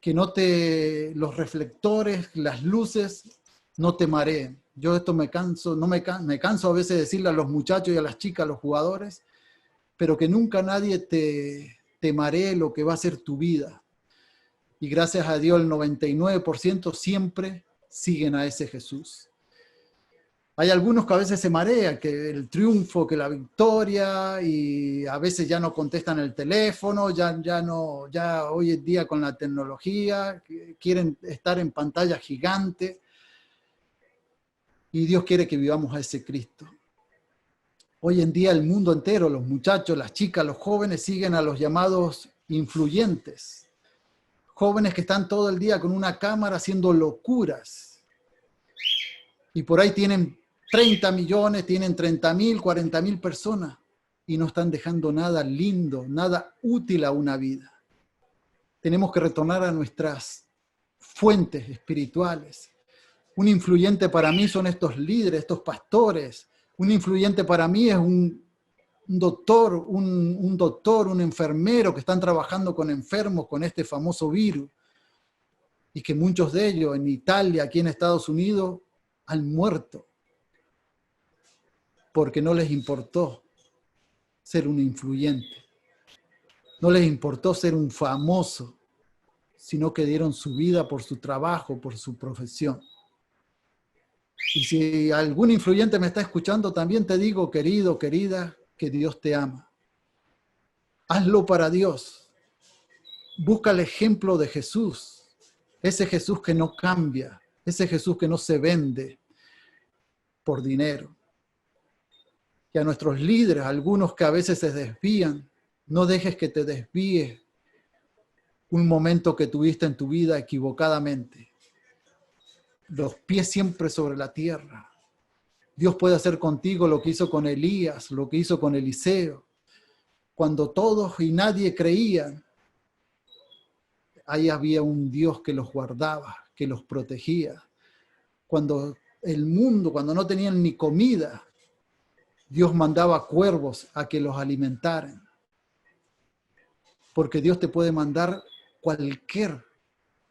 Que los reflectores, las luces, no te mareen. Yo esto me canso a veces de decirle a los muchachos y a las chicas, a los jugadores, pero que nunca nadie te maree lo que va a ser tu vida. Y gracias a Dios el 99% siempre siguen a ese Jesús. Hay algunos que a veces se marean, que el triunfo, que la victoria, y a veces ya no contestan el teléfono, ya hoy en día con la tecnología, quieren estar en pantalla gigante. Y Dios quiere que vivamos a ese Cristo. Hoy en día el mundo entero, los muchachos, las chicas, los jóvenes siguen a los llamados influyentes. Jóvenes que están todo el día con una cámara haciendo locuras. Y por ahí tienen 30 millones, tienen 30.000, 40.000 personas y no están dejando nada lindo, nada útil a una vida. Tenemos que retornar a nuestras fuentes espirituales. Un influyente para mí son estos líderes, estos pastores. Un influyente para mí es un doctor, un enfermero que están trabajando con enfermos con este famoso virus y que muchos de ellos en Italia, aquí en Estados Unidos, han muerto porque no les importó ser un influyente, no les importó ser un famoso, sino que dieron su vida por su trabajo, por su profesión. Y si algún influyente me está escuchando, también te digo, querido, querida, que Dios te ama. Hazlo para Dios. Busca el ejemplo de Jesús, ese Jesús que no cambia, ese Jesús que no se vende por dinero. Y a nuestros líderes, algunos que a veces se desvían, no dejes que te desvíe un momento que tuviste en tu vida equivocadamente. Los pies siempre sobre la tierra. Dios puede hacer contigo lo que hizo con Elías, lo que hizo con Eliseo. Cuando todos y nadie creían, ahí había un Dios que los guardaba, que los protegía. Cuando el mundo, cuando no tenían ni comida, Dios mandaba cuervos a que los alimentaran. Porque Dios te puede mandar cualquier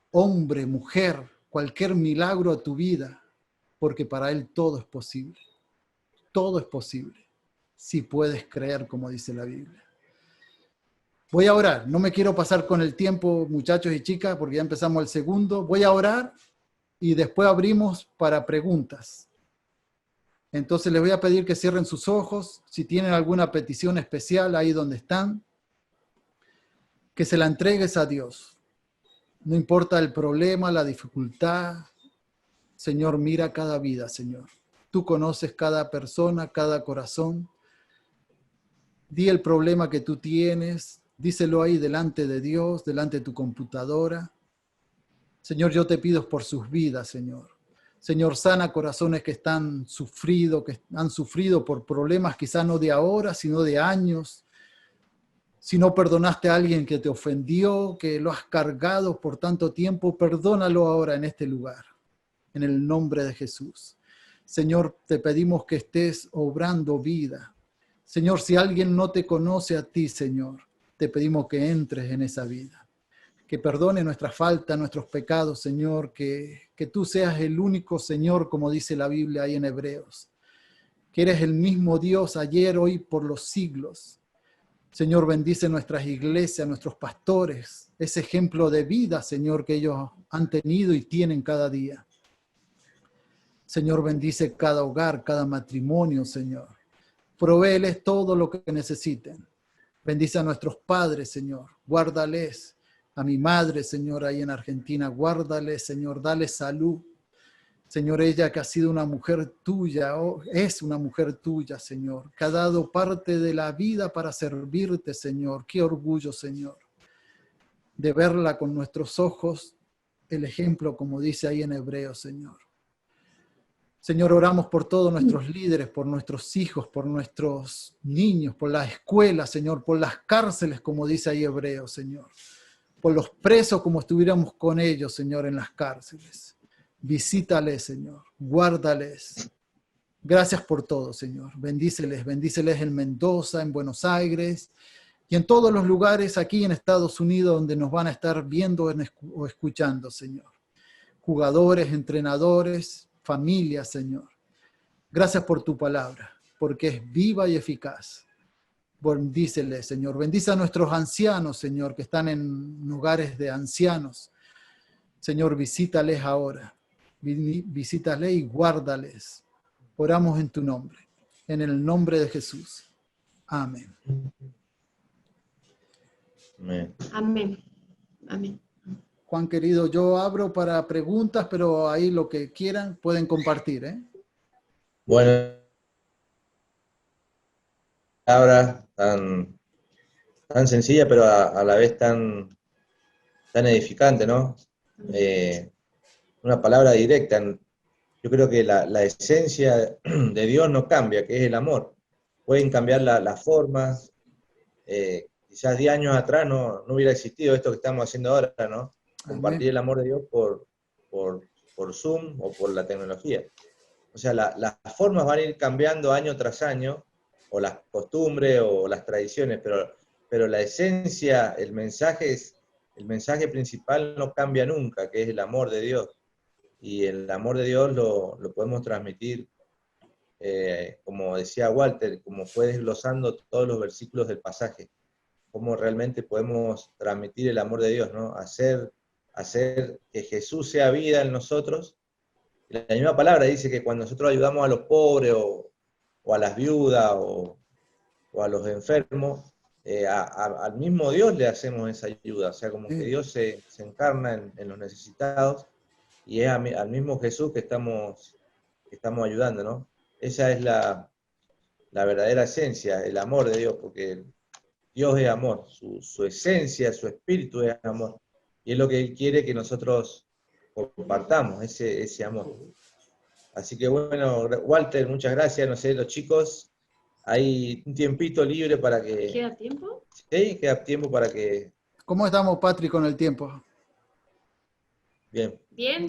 hombre, mujer, cualquier milagro a tu vida, porque para Él todo es posible. Todo es posible, si puedes creer, como dice la Biblia. Voy a orar. No me quiero pasar con el tiempo, muchachos y chicas, porque ya empezamos el segundo. Voy a orar y después abrimos para preguntas. Entonces les voy a pedir que cierren sus ojos. Si tienen alguna petición especial ahí donde están, que se la entregues a Dios. No importa el problema, la dificultad. Señor, mira cada vida, Señor. Tú conoces cada persona, cada corazón. Di el problema que tú tienes, díselo ahí delante de Dios, delante de tu computadora. Señor, yo te pido por sus vidas, Señor. Señor, sana corazones que han sufrido por problemas quizás no de ahora, sino de años. Si no perdonaste a alguien que te ofendió, que lo has cargado por tanto tiempo, perdónalo ahora en este lugar, en el nombre de Jesús. Señor, te pedimos que estés obrando vida. Señor, si alguien no te conoce a ti, Señor, te pedimos que entres en esa vida. Que perdone nuestras faltas, nuestros pecados, Señor, que tú seas el único Señor, como dice la Biblia ahí en Hebreos. Que eres el mismo Dios ayer, hoy, por los siglos. Señor, bendice nuestras iglesias, nuestros pastores, ese ejemplo de vida, Señor, que ellos han tenido y tienen cada día. Señor, bendice cada hogar, cada matrimonio, Señor. Provéeles todo lo que necesiten. Bendice a nuestros padres, Señor. Guárdales. A mi madre, Señor, ahí en Argentina, guárdales, Señor. Dale salud. Señor, ella que ha sido una mujer tuya, es una mujer tuya, Señor, que ha dado parte de la vida para servirte, Señor. Qué orgullo, Señor, de verla con nuestros ojos, el ejemplo, como dice ahí en Hebreos, Señor. Señor, oramos por todos nuestros líderes, por nuestros hijos, por nuestros niños, por la escuela, Señor, por las cárceles, como dice ahí Hebreos, Señor. Por los presos, como estuviéramos con ellos, Señor, en las cárceles. Visítales, Señor. Guárdales. Gracias por todo, Señor. Bendíceles. Bendíceles en Mendoza, en Buenos Aires y en todos los lugares aquí en Estados Unidos donde nos van a estar viendo o escuchando, Señor. Jugadores, entrenadores, familias, Señor. Gracias por tu palabra, porque es viva y eficaz. Bendíceles, Señor. Bendice a nuestros ancianos, Señor, que están en hogares de ancianos. Señor, visítales ahora. Visítales y guárdales. Oramos en tu nombre. En el nombre de Jesús. Amén. Amén. Amén. Amén. Juan querido, yo abro para preguntas, pero ahí lo que quieran pueden compartir, ¿eh? Bueno, palabra tan sencilla, pero a la vez tan edificante, ¿no? Una palabra directa. Yo creo que la esencia de Dios no cambia, que es el amor. Pueden cambiar las formas. Quizás 10 años atrás no hubiera existido esto que estamos haciendo ahora, ¿no? Compartir el amor de Dios por Zoom o por la tecnología. O sea, las formas van a ir cambiando año tras año, o las costumbres o las tradiciones, pero la esencia, el mensaje principal no cambia nunca, que es el amor de Dios. Y el amor de Dios lo podemos transmitir, como decía Walter, como fue desglosando todos los versículos del pasaje, cómo realmente podemos transmitir el amor de Dios, ¿no? Hacer que Jesús sea vida en nosotros. La misma palabra dice que cuando nosotros ayudamos a los pobres o a las viudas o a los enfermos, al mismo Dios le hacemos esa ayuda, o sea, como que Dios se encarna en los necesitados y es al mismo Jesús que estamos ayudando, ¿no? Esa es la verdadera esencia, el amor de Dios, porque Dios es amor, su esencia, su espíritu es amor, y es lo que Él quiere que nosotros compartamos, ese amor. Así que bueno, Walter, muchas gracias, no sé, los chicos, hay un tiempito libre para que... ¿Queda tiempo? Sí, queda tiempo para que... ¿Cómo estamos, Patrick, con el tiempo? Bien. Bien.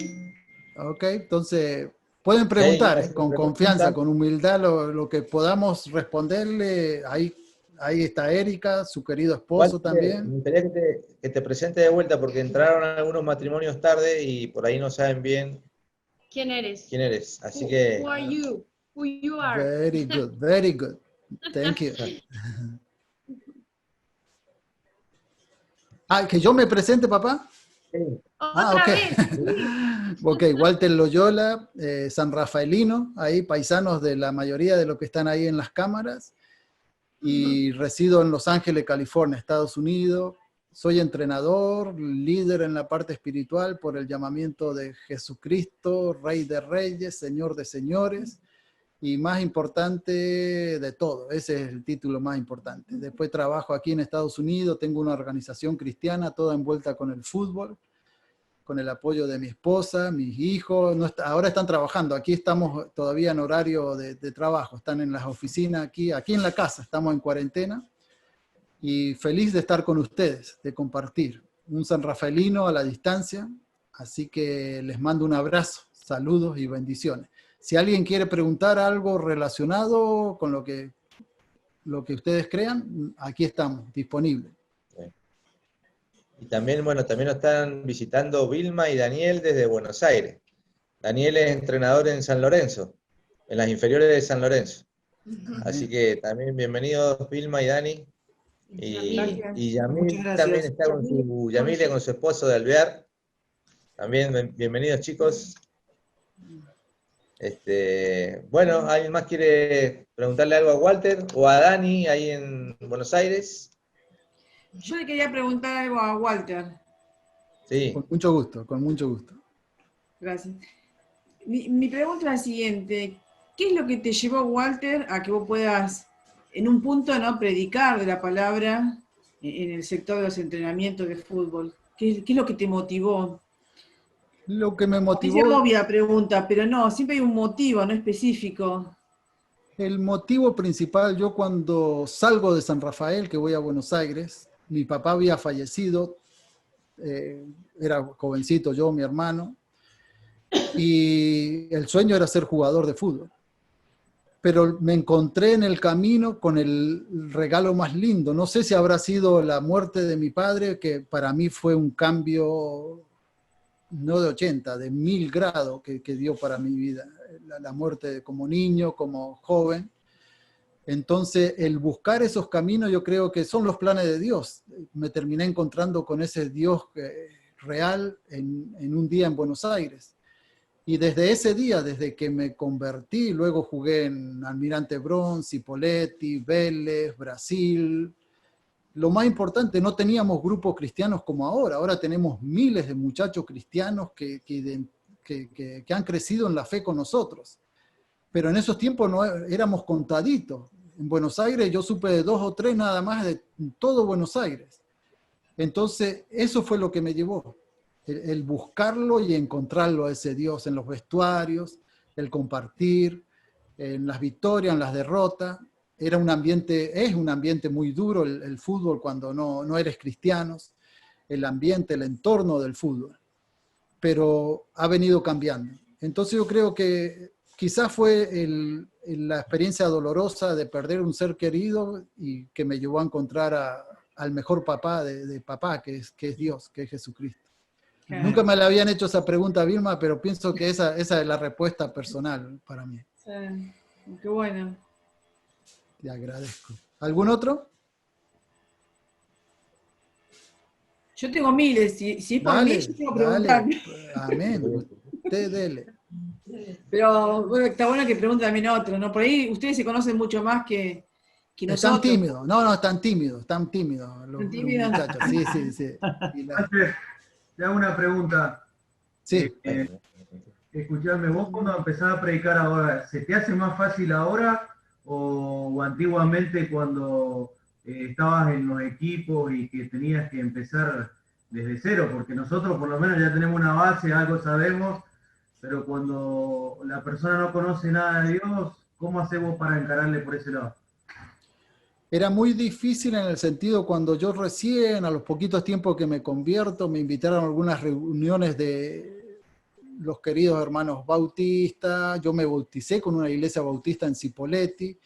Ok, entonces pueden preguntar con confianza, con humildad, lo que podamos responderle. Ahí está Erika, su querido esposo Walter, también. me gustaría que te presente de vuelta porque entraron algunos matrimonios tarde y por ahí no saben bien ¿Quién eres? quién eres. Así que... Who are you? Who you are? Very good, very good. Thank you. Que yo me presente, papá. Sí. Otra vez. Ok, Walter Loyola, San Rafaelino, ahí paisanos de la mayoría de los que están ahí en las cámaras, y resido en Los Ángeles, California, Estados Unidos. Soy entrenador, líder en la parte espiritual por el llamamiento de Jesucristo, Rey de Reyes, Señor de Señores, y más importante de todo. Ese es el título más importante. Después trabajo aquí en Estados Unidos, tengo una organización cristiana toda envuelta con el fútbol, con el apoyo de mi esposa, mis hijos. No ahora están trabajando, aquí estamos todavía en horario de trabajo, están en las oficinas aquí en la casa, estamos en cuarentena, y feliz de estar con ustedes, de compartir. Un sanrafaelino a la distancia, así que les mando un abrazo, saludos y bendiciones. Si alguien quiere preguntar algo relacionado con lo que ustedes crean, aquí estamos, disponibles. Y también, bueno, también nos están visitando Vilma y Daniel desde Buenos Aires. Daniel es entrenador en San Lorenzo, en las inferiores de San Lorenzo. Así que también bienvenidos Vilma y Dani. Y Yamil también está Yamile con su esposo de Alvear. También bienvenidos chicos. Bueno, ¿alguien más quiere preguntarle algo a Walter o a Dani ahí en Buenos Aires? Yo le quería preguntar algo a Walter. Sí. Con mucho gusto, con mucho gusto. Gracias. Mi pregunta es la siguiente. ¿Qué es lo que te llevó, Walter, a que vos puedas, en un punto, ¿no?, predicar de la palabra en el sector de los entrenamientos de fútbol? ¿Qué es lo que te motivó? Lo que me motivó... Es obvia pregunta, pero no, siempre hay un motivo, no específico. El motivo principal, yo cuando salgo de San Rafael, que voy a Buenos Aires, mi papá había fallecido, era jovencito yo, mi hermano, y el sueño era ser jugador de fútbol. Pero me encontré en el camino con el regalo más lindo. No sé si habrá sido la muerte de mi padre, que para mí fue un cambio, no de 80, de 1000 grados que dio para mi vida. La muerte como niño, como joven. Entonces, el buscar esos caminos yo creo que son los planes de Dios. Me terminé encontrando con ese Dios real en un día en Buenos Aires. Y desde ese día, desde que me convertí, luego jugué en Almirante Brown, Cipolletti, Vélez, Brasil. Lo más importante, no teníamos grupos cristianos como ahora. Ahora tenemos miles de muchachos cristianos que han crecido en la fe con nosotros. Pero en esos tiempos no éramos contaditos. En Buenos Aires yo supe de 2 o 3 nada más de todo Buenos Aires. Entonces, eso fue lo que me llevó. El buscarlo y encontrarlo a ese Dios en los vestuarios, el compartir, en las victorias, en las derrotas. Es un ambiente muy duro el fútbol cuando no eres cristianos, el ambiente, el entorno del fútbol. Pero ha venido cambiando. Entonces yo creo que quizás fue la experiencia dolorosa de perder un ser querido y que me llevó a encontrar al mejor papá de papá, que es Dios, que es Jesucristo. Nunca me le habían hecho esa pregunta a Vilma, pero pienso que esa es la respuesta personal para mí. Sí, qué bueno. Te agradezco. ¿Algún otro? Yo tengo miles, si es por mí, yo tengo que preguntar. Amén. Usted dele. Pero bueno, está bueno que pregunten también otros, ¿no? Por ahí ustedes se conocen mucho más que nosotros. Están tímidos. No, están tímidos. Los muchachos. Sí. Te hago una pregunta. Sí. Escuchame, vos cuando empezás a predicar ahora, ¿se te hace más fácil ahora o antiguamente cuando estabas en los equipos y que tenías que empezar desde cero? Porque nosotros por lo menos ya tenemos una base, algo sabemos, pero cuando la persona no conoce nada de Dios, ¿cómo hacemos para encararle por ese lado? Era muy difícil en el sentido cuando yo recién, a los poquitos tiempos que me convierto, me invitaron a algunas reuniones de los queridos hermanos bautistas. Yo me bauticé con una iglesia bautista en Cipolletti.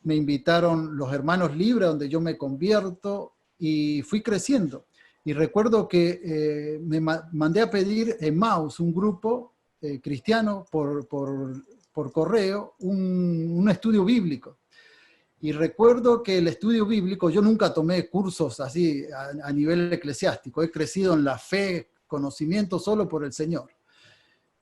Me invitaron los hermanos libres donde yo me convierto y fui creciendo. Y recuerdo que me mandé a pedir en Maus, un grupo cristiano, por correo, un estudio bíblico. Y recuerdo que el estudio bíblico, yo nunca tomé cursos así a nivel eclesiástico, he crecido en la fe, conocimiento solo por el Señor.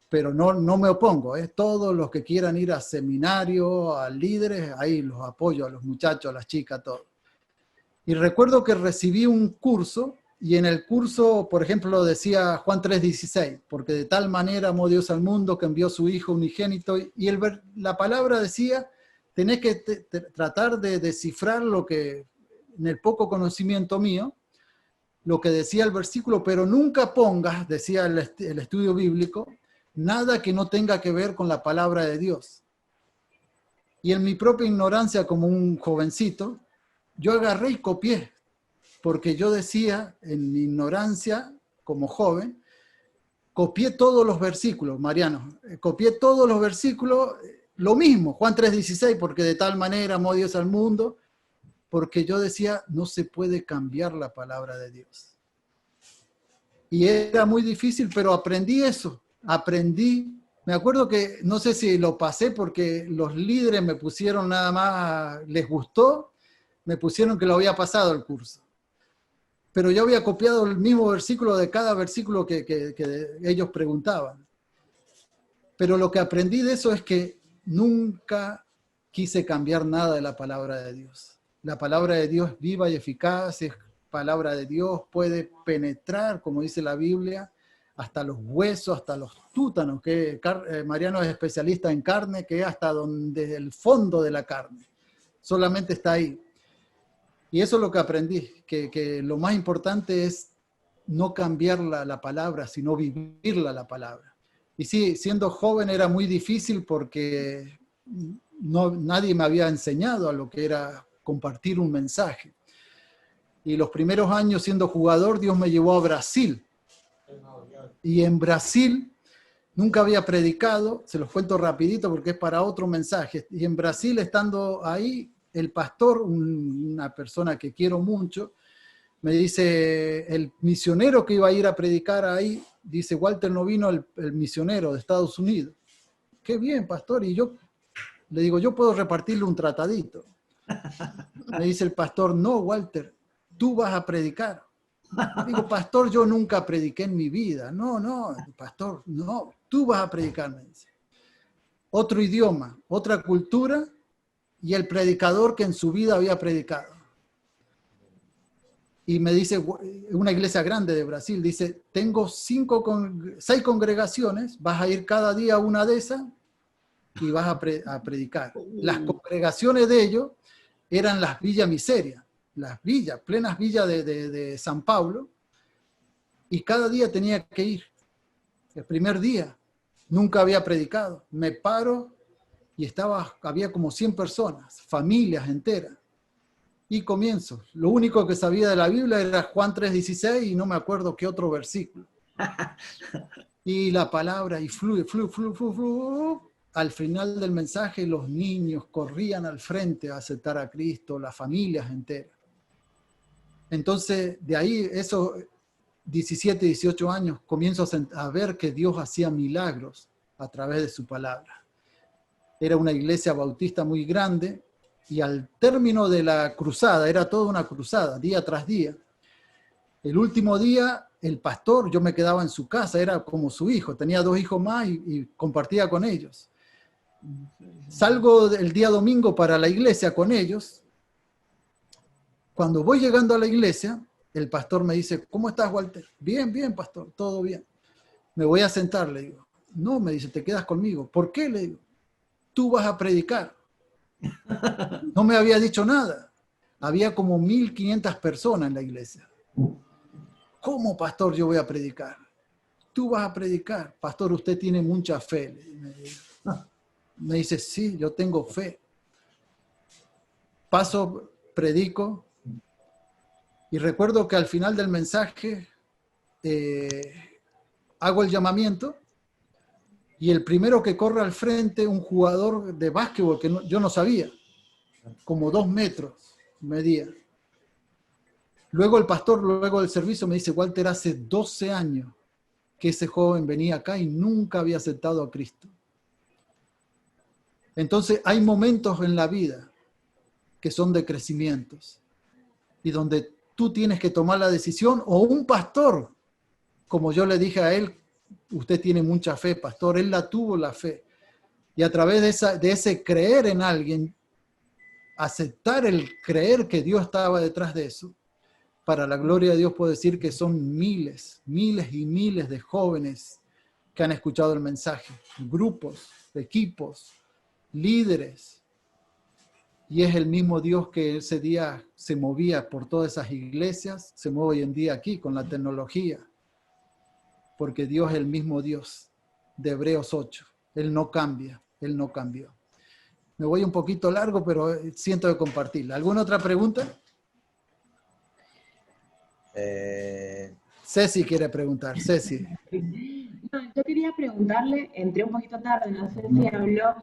Pero no me opongo, todos los que quieran ir a seminario, a líderes, ahí los apoyo, a los muchachos, a las chicas, todo. Y recuerdo que recibí un curso y en el curso, por ejemplo, decía Juan 3:16, porque de tal manera amó Dios al mundo que envió a su Hijo unigénito, y la palabra decía, tenés que tratar de descifrar lo que, en el poco conocimiento mío, lo que decía el versículo, pero nunca pongas, decía el estudio bíblico, nada que no tenga que ver con la palabra de Dios. Y en mi propia ignorancia como un jovencito, yo agarré y copié, porque yo decía, en mi ignorancia como joven, copié todos los versículos, Mariano, copié todos los versículos, lo mismo, Juan 3:16, porque de tal manera amó Dios al mundo, porque yo decía, no se puede cambiar la palabra de Dios. Y era muy difícil, pero aprendí eso, aprendí. Me acuerdo que, no sé si lo pasé porque los líderes me pusieron nada más, les gustó, me pusieron que lo había pasado el curso. Pero yo había copiado el mismo versículo de cada versículo que ellos preguntaban. Pero lo que aprendí de eso es que nunca quise cambiar nada de la palabra de Dios. La palabra de Dios es viva y eficaz, es palabra de Dios, puede penetrar, como dice la Biblia, hasta los huesos, hasta los tútanos, que Mariano es especialista en carne, que es hasta donde el fondo de la carne. Solamente está ahí. Y eso es lo que aprendí, que lo más importante es no cambiar la palabra, sino vivirla la palabra. Y sí, siendo joven era muy difícil porque nadie me había enseñado a lo que era compartir un mensaje. Y los primeros años siendo jugador, Dios me llevó a Brasil. Y en Brasil nunca había predicado, se los cuento rapidito porque es para otro mensaje. Y en Brasil, estando ahí, el pastor, una persona que quiero mucho, me dice, el misionero que iba a ir a predicar ahí, dice, Walter, no vino el misionero de Estados Unidos. Qué bien, pastor. Y yo le digo, yo puedo repartirle un tratadito. Me dice el pastor, no, Walter, tú vas a predicar. Digo, pastor, yo nunca prediqué en mi vida. No, pastor, no, tú vas a predicar, me dice. Otro idioma, otra cultura, y el predicador que en su vida había predicado. Y me dice, una iglesia grande de Brasil, dice, tengo 6 congregaciones, vas a ir cada día a una de esas y vas a predicar. Las congregaciones de ellos eran las Villas Miseria, las villas, plenas villas de San Pablo, y cada día tenía que ir. El primer día nunca había predicado. Me paro y había como 100 personas, familias enteras. Y comienzo. Lo único que sabía de la Biblia era Juan 3:16 y no me acuerdo qué otro versículo. Y la palabra, y fluye. Al final del mensaje, los niños corrían al frente a aceptar a Cristo, las familias enteras. Entonces, de ahí, esos 17, 18 años, comienzo a ver que Dios hacía milagros a través de su palabra. Era una iglesia bautista muy grande, y al término de la cruzada, era toda una cruzada, día tras día. El último día, el pastor, yo me quedaba en su casa, era como su hijo, tenía 2 hijos más y compartía con ellos. Salgo el día domingo para la iglesia con ellos. Cuando voy llegando a la iglesia, el pastor me dice, ¿cómo estás, Walter? Bien, bien, pastor, todo bien. Me voy a sentar, le digo. No, me dice, te quedas conmigo. ¿Por qué? Le digo, tú vas a predicar. No me había dicho nada. Había como 1.500 personas en la iglesia. ¿Cómo, pastor, yo voy a predicar? Tú vas a predicar. Pastor, usted tiene mucha fe. Me dice, sí, yo tengo fe. Paso, predico. Y recuerdo que al final del mensaje hago el llamamiento. Y el primero que corre al frente, un jugador de básquetbol que yo no sabía, como 2 metros medía. Luego el pastor, luego del servicio, me dice, Walter, hace 12 años que ese joven venía acá y nunca había aceptado a Cristo. Entonces hay momentos en la vida que son de crecimientos y donde tú tienes que tomar la decisión, o un pastor, como yo le dije a él, usted tiene mucha fe, pastor, él la tuvo la fe. Y a través de ese creer en alguien, aceptar el creer que Dios estaba detrás de eso, para la gloria de Dios puedo decir que son miles, miles y miles de jóvenes que han escuchado el mensaje, grupos, equipos, líderes. Y es el mismo Dios que ese día se movía por todas esas iglesias, se mueve hoy en día aquí con la tecnología, porque Dios es el mismo Dios de Hebreos 8. Él no cambia, Él no cambió. Me voy un poquito largo, pero siento de compartirla. ¿Alguna otra pregunta? Ceci quiere preguntar. Ceci. No, yo quería preguntarle, entré un poquito tarde, no sé si habló,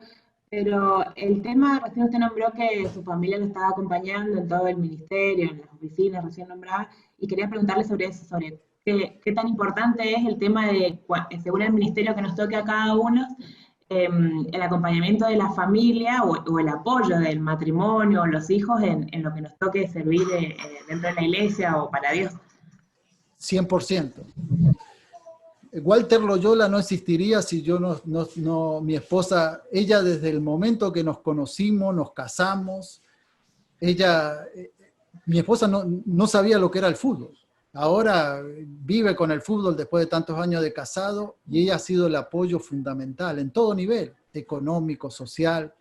pero el tema, recién usted nombró que su familia lo estaba acompañando en todo el ministerio, en las oficinas, recién nombraba, y quería preguntarle sobre eso, sobre qué tan importante es el tema de, según el ministerio que nos toque a cada uno, el acompañamiento de la familia o el apoyo del matrimonio o los hijos en lo que nos toque servir dentro de la iglesia o para Dios. 100%. Walter Loyola no existiría si yo mi esposa, ella desde el momento que nos conocimos, nos casamos, mi esposa no sabía lo que era el fútbol. Ahora vive con el fútbol después de tantos años de casado y ella ha sido el apoyo fundamental en todo nivel, económico, social,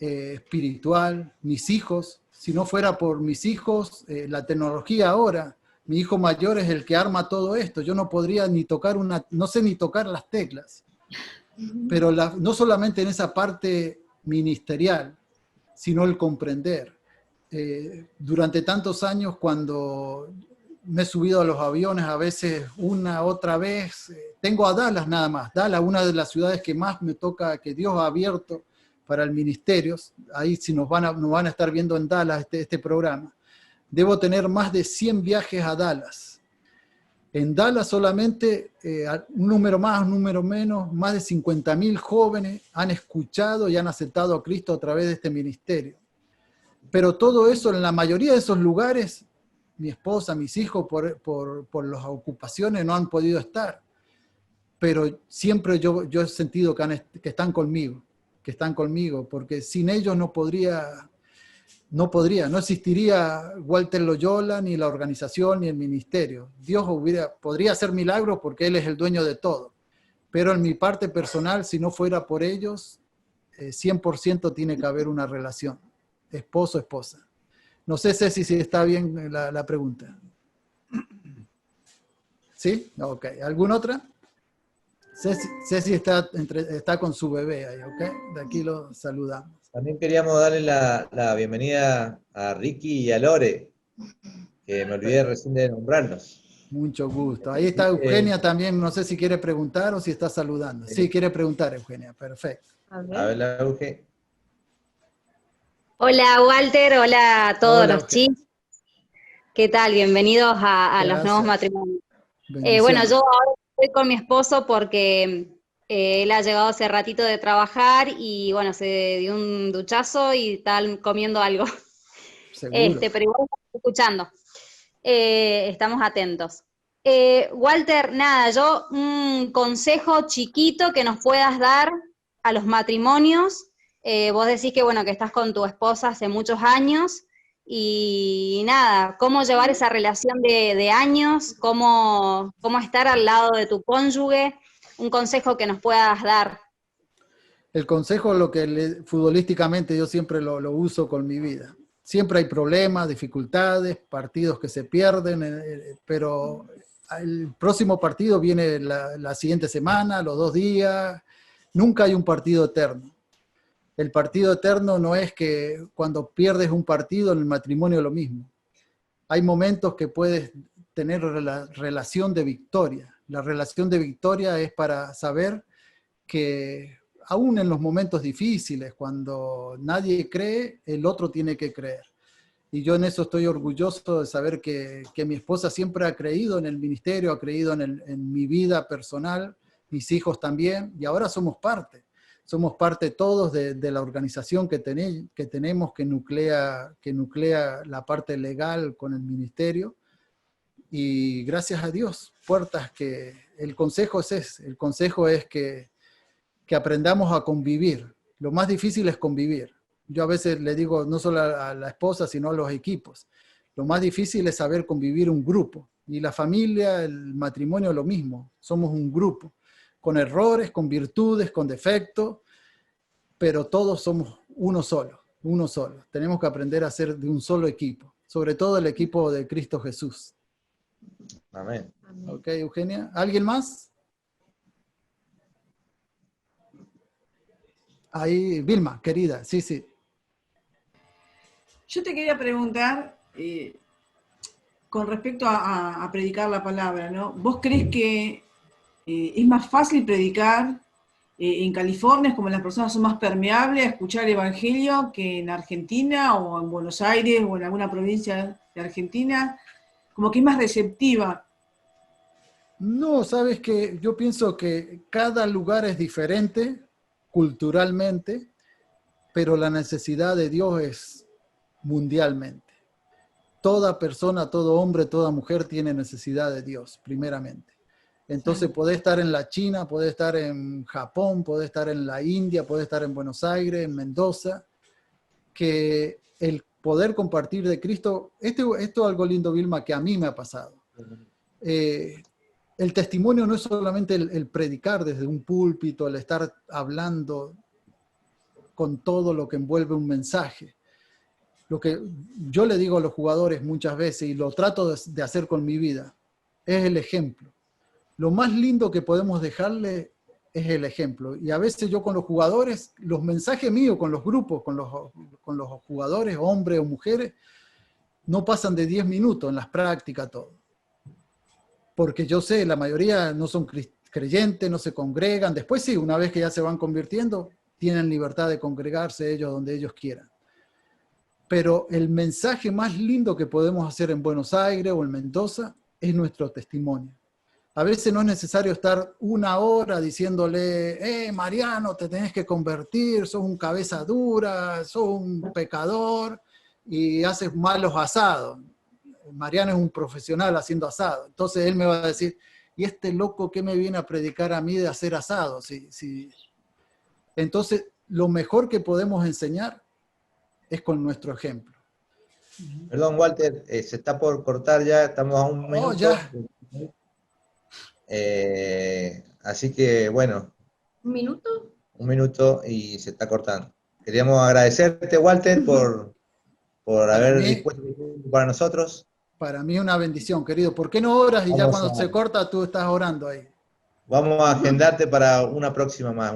espiritual, mis hijos. Si no fuera por mis hijos, la tecnología ahora, mi hijo mayor es el que arma todo esto. Yo no podría ni tocar no sé ni tocar las teclas. Pero no solamente en esa parte ministerial, sino el comprender. Durante tantos años, cuando me he subido a los aviones, a veces otra vez, tengo a Dallas nada más. Dallas, una de las ciudades que más me toca, que Dios ha abierto para el ministerio. Ahí si nos van a estar viendo en Dallas este programa. Debo tener más de 100 viajes a Dallas. En Dallas solamente, un número más, un número menos, más de 50.000 jóvenes han escuchado y han aceptado a Cristo a través de este ministerio. Pero todo eso, en la mayoría de esos lugares, mi esposa, mis hijos, por las ocupaciones no han podido estar. Pero siempre yo he sentido que están conmigo, porque sin ellos no existiría Walter Loyola, ni la organización, ni el ministerio. Dios podría hacer milagros porque Él es el dueño de todo. Pero en mi parte personal, si no fuera por ellos, 100% tiene que haber una relación. Esposo, esposa. No sé, Ceci, si está bien la pregunta. ¿Sí? Ok. ¿Alguna otra? Ceci está con su bebé ahí, ¿ok? De aquí lo saludamos. También queríamos darle la bienvenida a Ricky y a Lore, que me olvidé recién de nombrarlos. Mucho gusto. Ahí está Eugenia también, no sé si quiere preguntar o si está saludando. Sí, quiere preguntar, Eugenia, perfecto. A ver, la Euge. Hola Walter, hola a todos los chicos. ¿Qué tal? Bienvenidos a los nuevos matrimonios. Bueno, yo ahora estoy con mi esposo porque él ha llegado hace ratito de trabajar y bueno, se dio un duchazo y están comiendo algo. Pero igual estamos escuchando. Estamos atentos. Walter, nada, yo un consejo chiquito que nos puedas dar a los matrimonios. Vos decís que bueno, que estás con tu esposa hace muchos años y nada, cómo llevar esa relación de años, cómo estar al lado de tu cónyuge, un consejo que nos puedas dar. El consejo, futbolísticamente yo siempre lo uso con mi vida. Siempre hay problemas, dificultades, partidos que se pierden, pero el próximo partido viene la siguiente semana, los 2 días, nunca hay un partido eterno. El partido eterno no es que cuando pierdes un partido en el matrimonio lo mismo. Hay momentos que puedes tener la relación de victoria. La relación de victoria es para saber que aún en los momentos difíciles, cuando nadie cree, el otro tiene que creer. Y yo en eso estoy orgulloso de saber que mi esposa siempre ha creído en el ministerio, ha creído en mi vida personal, mis hijos también, y ahora somos parte. Somos parte todos de la organización que tenemos, que nuclea la parte legal con el ministerio. Y gracias a Dios, el consejo es ese. El consejo es que aprendamos a convivir. Lo más difícil es convivir. Yo a veces le digo, no solo a la esposa, sino a los equipos. Lo más difícil es saber convivir un grupo. Y la familia, el matrimonio, lo mismo. Somos un grupo, con errores, con virtudes, con defectos, pero todos somos uno solo, uno solo. Tenemos que aprender a ser de un solo equipo, sobre todo el equipo de Cristo Jesús. Amén. Ok, Eugenia. ¿Alguien más? Ahí, Vilma, querida, sí, sí. Yo te quería preguntar, con respecto a predicar la palabra, ¿no? ¿Vos crees que es más fácil predicar en California, como las personas son más permeables a escuchar el Evangelio, que en Argentina o en Buenos Aires o en alguna provincia de Argentina? Como que es más receptiva. No, sabes que yo pienso que cada lugar es diferente culturalmente, pero la necesidad de Dios es mundialmente. Toda persona, todo hombre, toda mujer tiene necesidad de Dios, primeramente. Entonces podés estar en la China, podés estar en Japón, podés estar en la India, podés estar en Buenos Aires, en Mendoza, que el poder compartir de Cristo, esto es algo lindo, Vilma, que a mí me ha pasado. El testimonio no es solamente el predicar desde un púlpito, el estar hablando con todo lo que envuelve un mensaje. Lo que yo le digo a los jugadores muchas veces, y lo trato de hacer con mi vida, es el ejemplo. Lo más lindo que podemos dejarle es el ejemplo. Y a veces yo con los jugadores, los mensajes míos con los grupos, con los jugadores, hombres o mujeres, no pasan de 10 minutos en las prácticas, todo. Porque yo sé, la mayoría no son creyentes, no se congregan. Después sí, una vez que ya se van convirtiendo, tienen libertad de congregarse ellos donde ellos quieran. Pero el mensaje más lindo que podemos hacer en Buenos Aires o en Mendoza es nuestro testimonio. A veces no es necesario estar una hora diciéndole, Mariano, te tenés que convertir, sos un cabeza dura, sos un pecador y haces malos asados. Mariano es un profesional haciendo asado. Entonces él me va a decir, ¿y este loco qué me viene a predicar a mí de hacer asado? Sí. Entonces, lo mejor que podemos enseñar es con nuestro ejemplo. Perdón, Walter, se está por cortar ya, estamos a un minuto. Ya. Así que, bueno. ¿Un minuto? Un minuto y se está cortando. Queríamos agradecerte, Walter, por haber dispuesto tiempo para nosotros. Para mí es una bendición, querido. ¿Por qué no oras y ya cuando se corta tú estás orando ahí? Vamos a agendarte para una próxima más.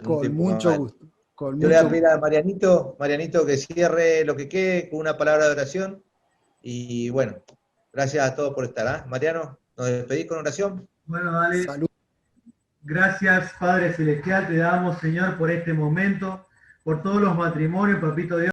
Con mucho gusto. Yo le voy a pedir a Marianito que cierre lo que quede con una palabra de oración. Y bueno, gracias a todos por estar. Mariano, ¿nos despedís con oración? Bueno, dale. Salud. Gracias, Padre Celestial, te damos, Señor, por este momento, por todos los matrimonios, Papito Dios.